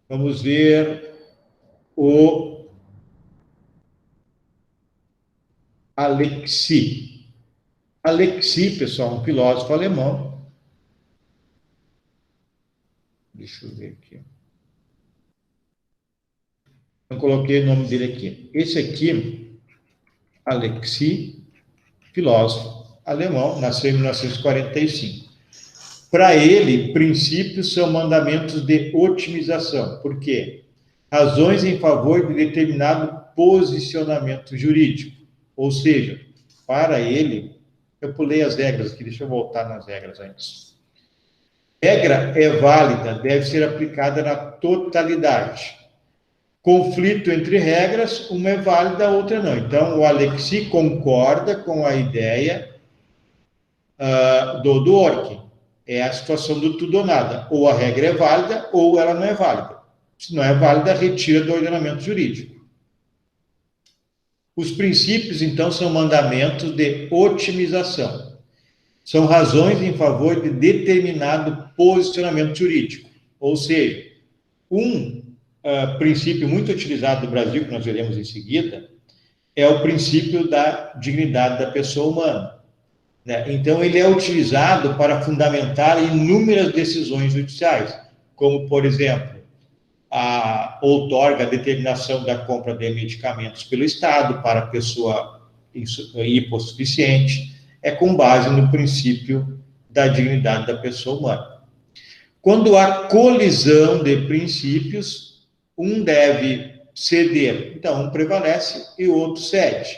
Vamos ver o Alexis. Alexis, pessoal, um filósofo alemão. Deixa eu ver aqui. Eu coloquei o nome dele aqui. Esse aqui, Alexis, filósofo alemão, nasceu em 1945. Para ele, princípios são mandamentos de otimização. Por quê? Razões em favor de determinado posicionamento jurídico. Ou seja, para ele, eu pulei as regras aqui, deixa eu voltar nas regras antes. Regra é válida, deve ser aplicada na totalidade. Conflito entre regras, uma é válida, a outra não. Então, o Alexis concorda com a ideia do Orkin. É a situação do tudo ou nada. Ou a regra é válida, ou ela não é válida. Se não é válida, retira do ordenamento jurídico. Os princípios, então, são mandamentos de otimização. São razões em favor de determinado posicionamento jurídico. Ou seja, um princípio muito utilizado no Brasil, que nós veremos em seguida, é o princípio da dignidade da pessoa humana, né? Então, ele é utilizado para fundamentar inúmeras decisões judiciais, como, por exemplo, a outorga a determinação da compra de medicamentos pelo Estado para a pessoa hipossuficiente, é com base no princípio da dignidade da pessoa humana. Quando há colisão de princípios, um deve ceder. Então, um prevalece e o outro cede.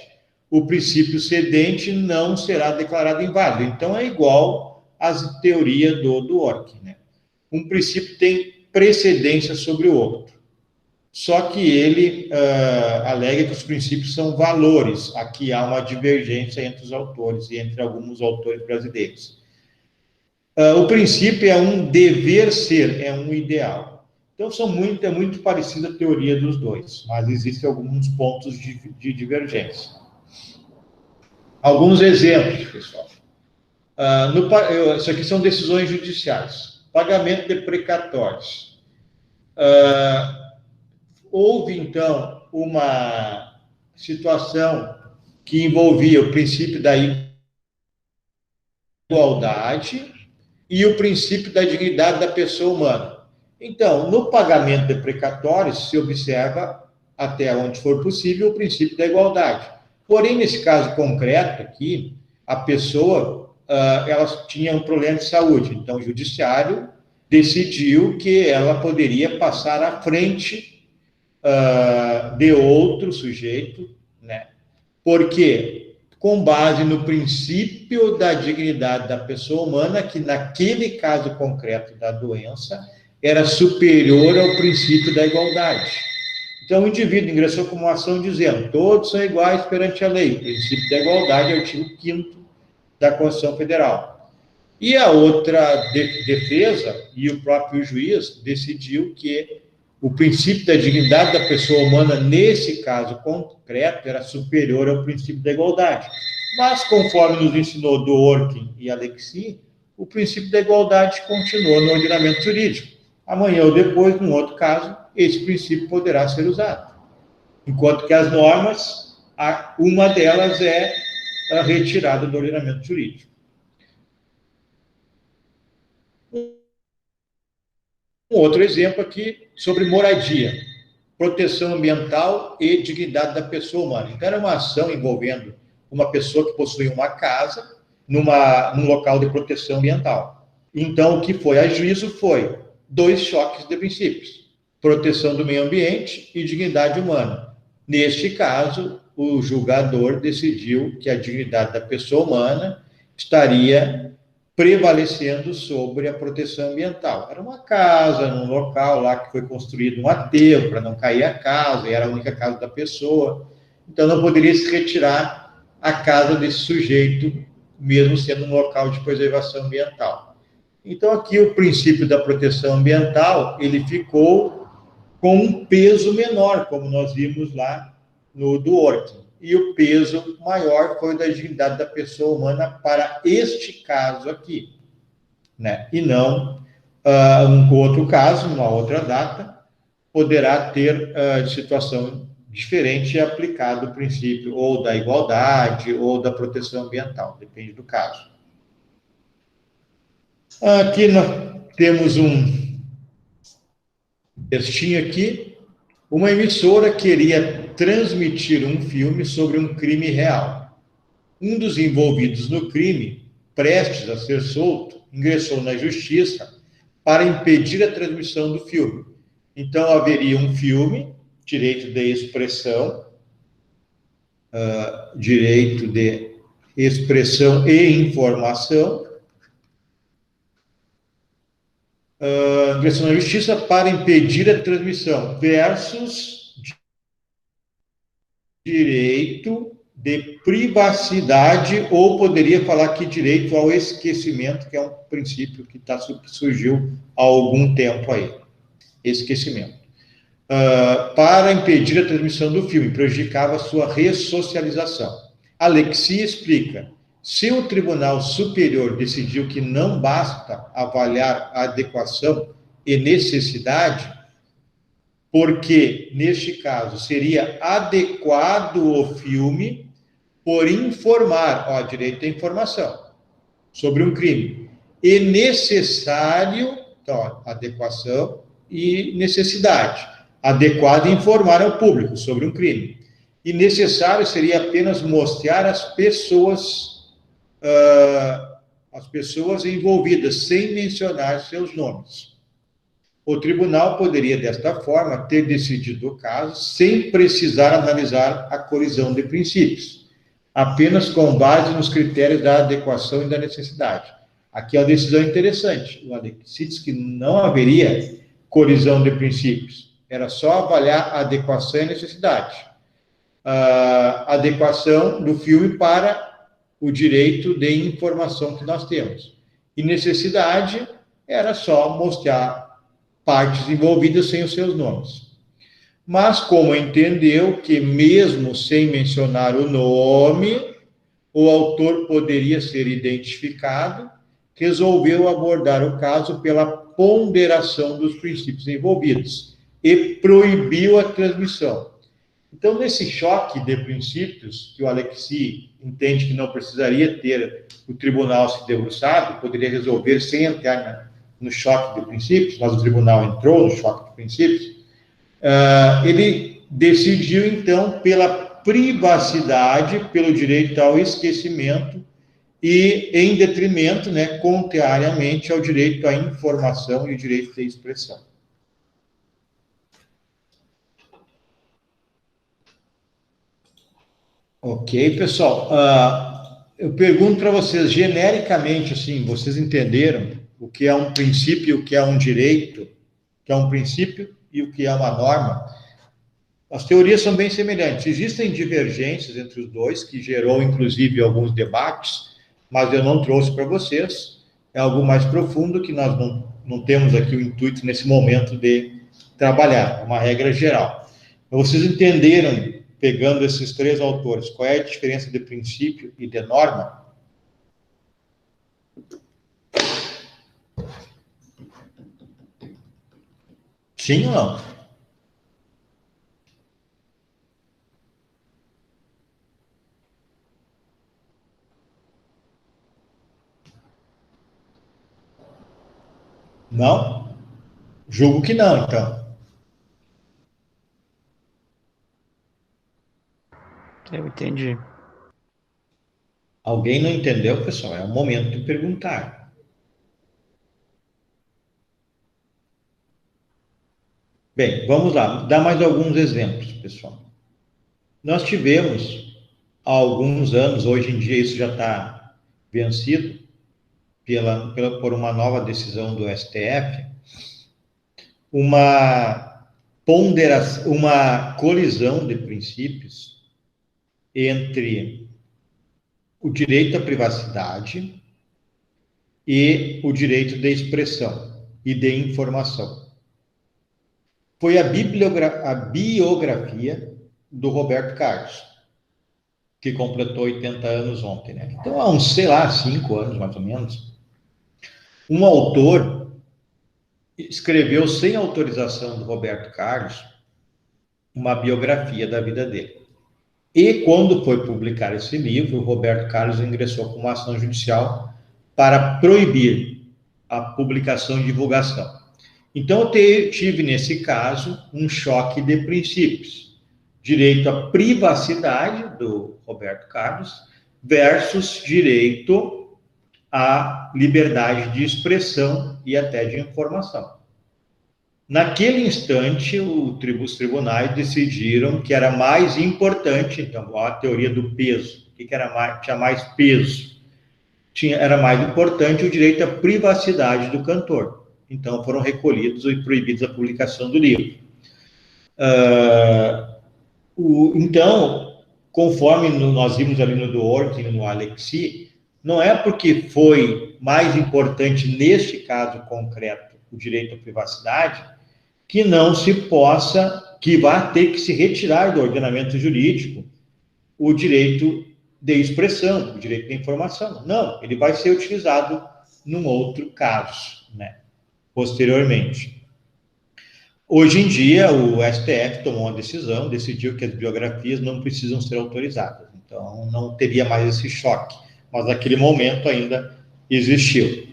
O princípio cedente não será declarado inválido. Então, é igual às teorias do Dworkin, né? Um princípio tem precedência sobre o outro. Só que ele alega que os princípios são valores. Aqui há uma divergência entre os autores e entre alguns autores brasileiros. O princípio é um dever ser, é um ideal. Então, é muito parecida a teoria dos dois, mas existem alguns pontos de divergência. Alguns exemplos, pessoal. Isso aqui são decisões judiciais. Pagamento de precatórios. Houve, então, uma situação que envolvia o princípio da igualdade e o princípio da dignidade da pessoa humana. Então, no pagamento de precatórios, se observa, até onde for possível, o princípio da igualdade. Porém, nesse caso concreto aqui, a pessoa, ela tinha um problema de saúde. Então, o judiciário decidiu que ela poderia passar à frente de outro sujeito, né? Porque, com base no princípio da dignidade da pessoa humana, que naquele caso concreto da doença, era superior ao princípio da igualdade. Então, o indivíduo ingressou com uma ação dizendo: todos são iguais perante a lei. O princípio da igualdade, artigo 5º da Constituição Federal. E a outra defesa, e o próprio juiz, decidiu que o princípio da dignidade da pessoa humana, nesse caso concreto, era superior ao princípio da igualdade. Mas, conforme nos ensinou Dworkin e Alexis, o princípio da igualdade continuou no ordenamento jurídico. Amanhã ou depois, num outro caso, esse princípio poderá ser usado. Enquanto que as normas, uma delas é retirada do ordenamento jurídico. Um outro exemplo aqui sobre moradia, proteção ambiental e dignidade da pessoa humana. Então, era uma ação envolvendo uma pessoa que possuía uma casa num local de proteção ambiental. Então, o que foi a juízo foi 2 choques de princípios: proteção do meio ambiente e dignidade humana. Neste caso, o julgador decidiu que a dignidade da pessoa humana estaria prevalecendo sobre a proteção ambiental. Era uma casa, num local lá que foi construído um aterro para não cair a casa, e era a única casa da pessoa. Então, não poderia se retirar a casa desse sujeito, mesmo sendo um local de preservação ambiental. Então, aqui o princípio da proteção ambiental, ele ficou com um peso menor, como nós vimos lá no Dworkin. E o peso maior foi o da dignidade da pessoa humana para este caso aqui, né? E não um outro caso, numa outra data, poderá ter situação diferente e aplicado o princípio ou da igualdade ou da proteção ambiental, depende do caso. Aqui nós temos um textinho aqui. Uma emissora queria transmitir um filme sobre um crime real. Um dos envolvidos no crime, prestes a ser solto, ingressou na justiça para impedir a transmissão do filme. Então, haveria um filme, direito de expressão, direito de expressão e informação, ingressou na justiça para impedir a transmissão, versus direito de privacidade, ou poderia falar que direito ao esquecimento, que é um princípio que surgiu há algum tempo aí. Esquecimento. para impedir a transmissão do filme, prejudicava sua ressocialização. Alexis explica: se o Tribunal Superior decidiu que não basta avaliar a adequação e necessidade, porque, neste caso, seria adequado o filme por informar, direito à informação sobre um crime, e necessário, então, adequação e necessidade, adequado informar ao público sobre um crime. E necessário seria apenas mostrar as pessoas envolvidas, sem mencionar seus nomes. O tribunal poderia, desta forma, ter decidido o caso sem precisar analisar a colisão de princípios, apenas com base nos critérios da adequação e da necessidade. Aqui é uma decisão interessante. O Alexis diz que não haveria colisão de princípios, era só avaliar a adequação e a necessidade. A adequação do filme para o direito de informação que nós temos. E necessidade era só mostrar partes envolvidas sem os seus nomes. Mas, como entendeu que, mesmo sem mencionar o nome, o autor poderia ser identificado, resolveu abordar o caso pela ponderação dos princípios envolvidos e proibiu a transmissão. Então, nesse choque de princípios, que o Alexis entende que não precisaria ter o tribunal se debruçado, poderia resolver sem entrar no choque de princípios, mas o tribunal entrou no choque de princípios, ele decidiu, então, pela privacidade, pelo direito ao esquecimento e em detrimento, contrariamente ao direito à informação e o direito de expressão. Ok, pessoal. Eu pergunto para vocês, genericamente, assim, vocês entenderam o que é um princípio e o que é um direito, o que é um princípio e o que é uma norma? As teorias são bem semelhantes. Existem divergências entre os dois, que gerou, inclusive, alguns debates, mas eu não trouxe para vocês. É algo mais profundo que nós não temos aqui o intuito, nesse momento, de trabalhar. É uma regra geral. Vocês entenderam, pegando esses três autores, qual é a diferença de princípio e de norma? Sim ou não? Não? Julgo que não, então. Eu entendi. Alguém não entendeu, pessoal? É o momento de perguntar. Bem, vamos lá. Dar mais alguns exemplos, pessoal. Nós tivemos, há alguns anos, hoje em dia isso já está vencido, por uma nova decisão do STF, uma ponderação, uma colisão de princípios entre o direito à privacidade e o direito de expressão e de informação. Foi a biografia do Roberto Carlos, que completou 80 anos ontem, Então, há uns, 5 anos, mais ou menos, um autor escreveu, sem autorização do Roberto Carlos, uma biografia da vida dele. E, quando foi publicar esse livro, o Roberto Carlos ingressou com uma ação judicial para proibir a publicação e divulgação. Então, eu tive, nesse caso, um choque de princípios. Direito à privacidade do Roberto Carlos versus direito à liberdade de expressão e até de informação. Naquele instante, os tribunais decidiram que era mais importante, então, a teoria do peso, que tinha mais peso? Era mais importante o direito à privacidade do cantor. Então, foram recolhidos e proibidos a publicação do livro. Então, conforme nós vimos ali no do Orton e no Alexis, não é porque foi mais importante, neste caso concreto, o direito à privacidade, que não se possa, que vai ter que se retirar do ordenamento jurídico o direito de expressão, o direito de informação. Não, ele vai ser utilizado num outro caso, né, posteriormente. Hoje em dia, o STF tomou uma decisão, decidiu que as biografias não precisam ser autorizadas. Então, não teria mais esse choque. Mas, naquele momento, ainda existiu.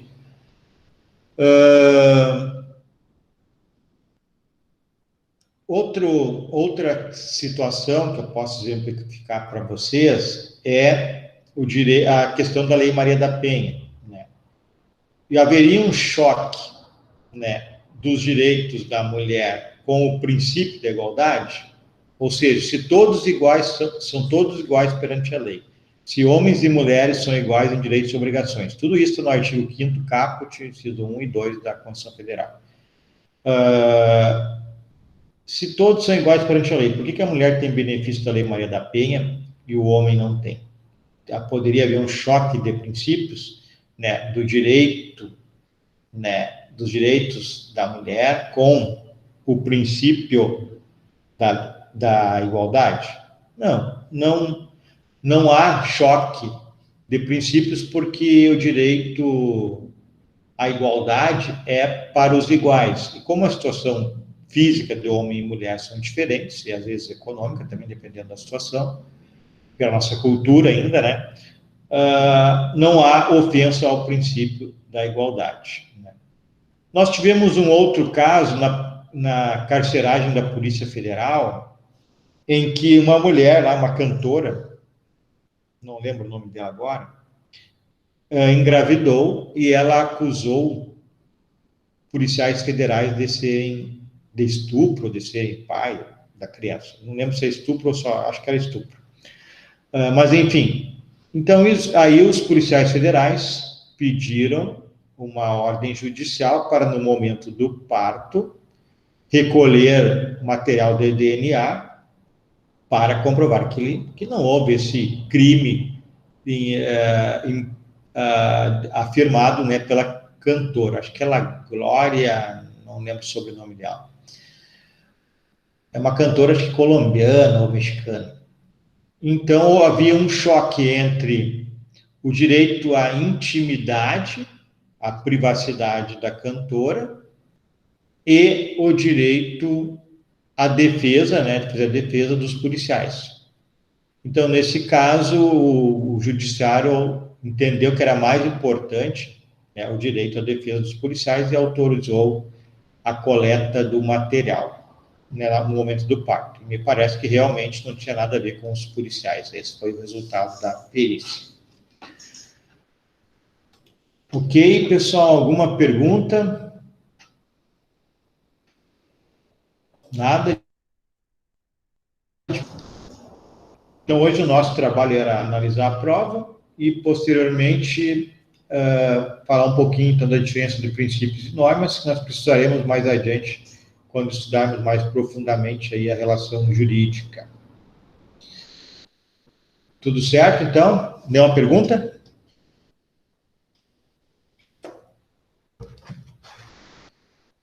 Outra situação que eu posso exemplificar para vocês é a questão da Lei Maria da Penha, né? E haveria um choque, né, dos direitos da mulher com o princípio da igualdade, ou seja, se todos iguais são todos iguais perante a lei, se homens e mulheres são iguais em direitos e obrigações. Tudo isso no artigo 5º caput, inciso 1 e 2 da Constituição Federal. Se todos são iguais perante a lei, por que a mulher tem benefício da Lei Maria da Penha e o homem não tem? Poderia haver um choque de princípios, né, do direito, né, dos direitos da mulher com o princípio da igualdade? Não há choque de princípios, porque o direito à igualdade é para os iguais. E como a situação física de homem e mulher são diferentes, e às vezes econômica também, dependendo da situação, pela nossa cultura ainda, né? Não há ofensa ao princípio da igualdade, né? Nós tivemos um outro caso na carceragem da Polícia Federal, em que uma mulher, lá, uma cantora, não lembro o nome dela agora, engravidou e ela acusou policiais federais de estupro, de serem pai da criança. Não lembro se é estupro ou só, acho que era estupro. Mas, enfim, então aí os policiais federais pediram uma ordem judicial para, no momento do parto, recolher material de DNA para comprovar que não houve esse crime afirmado, né, pela cantora. Acho que ela, Glória, não lembro o sobrenome dela. É uma cantora, acho que colombiana ou mexicana. Então, havia um choque entre o direito à intimidade, à privacidade da cantora, e o direito à defesa, né, de fazer a defesa dos policiais. Então, nesse caso, o judiciário entendeu que era mais importante, né, o direito à defesa dos policiais e autorizou a coleta do material, né, no momento do parto. Me parece que realmente não tinha nada a ver com os policiais. Esse foi o resultado da perícia. Ok, pessoal, alguma pergunta? Nada? Então, hoje o nosso trabalho era analisar a prova e, posteriormente, falar um pouquinho, então, da diferença de princípios e normas, que nós precisaremos mais adiante, quando estudarmos mais profundamente aí a relação jurídica. Tudo certo, então? Nenhuma pergunta?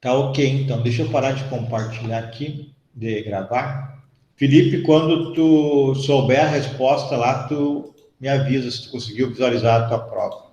Tá ok, então. Deixa eu parar de compartilhar aqui, de gravar. Felipe, quando tu souber a resposta lá, tu me avisa se tu conseguiu visualizar a tua prova.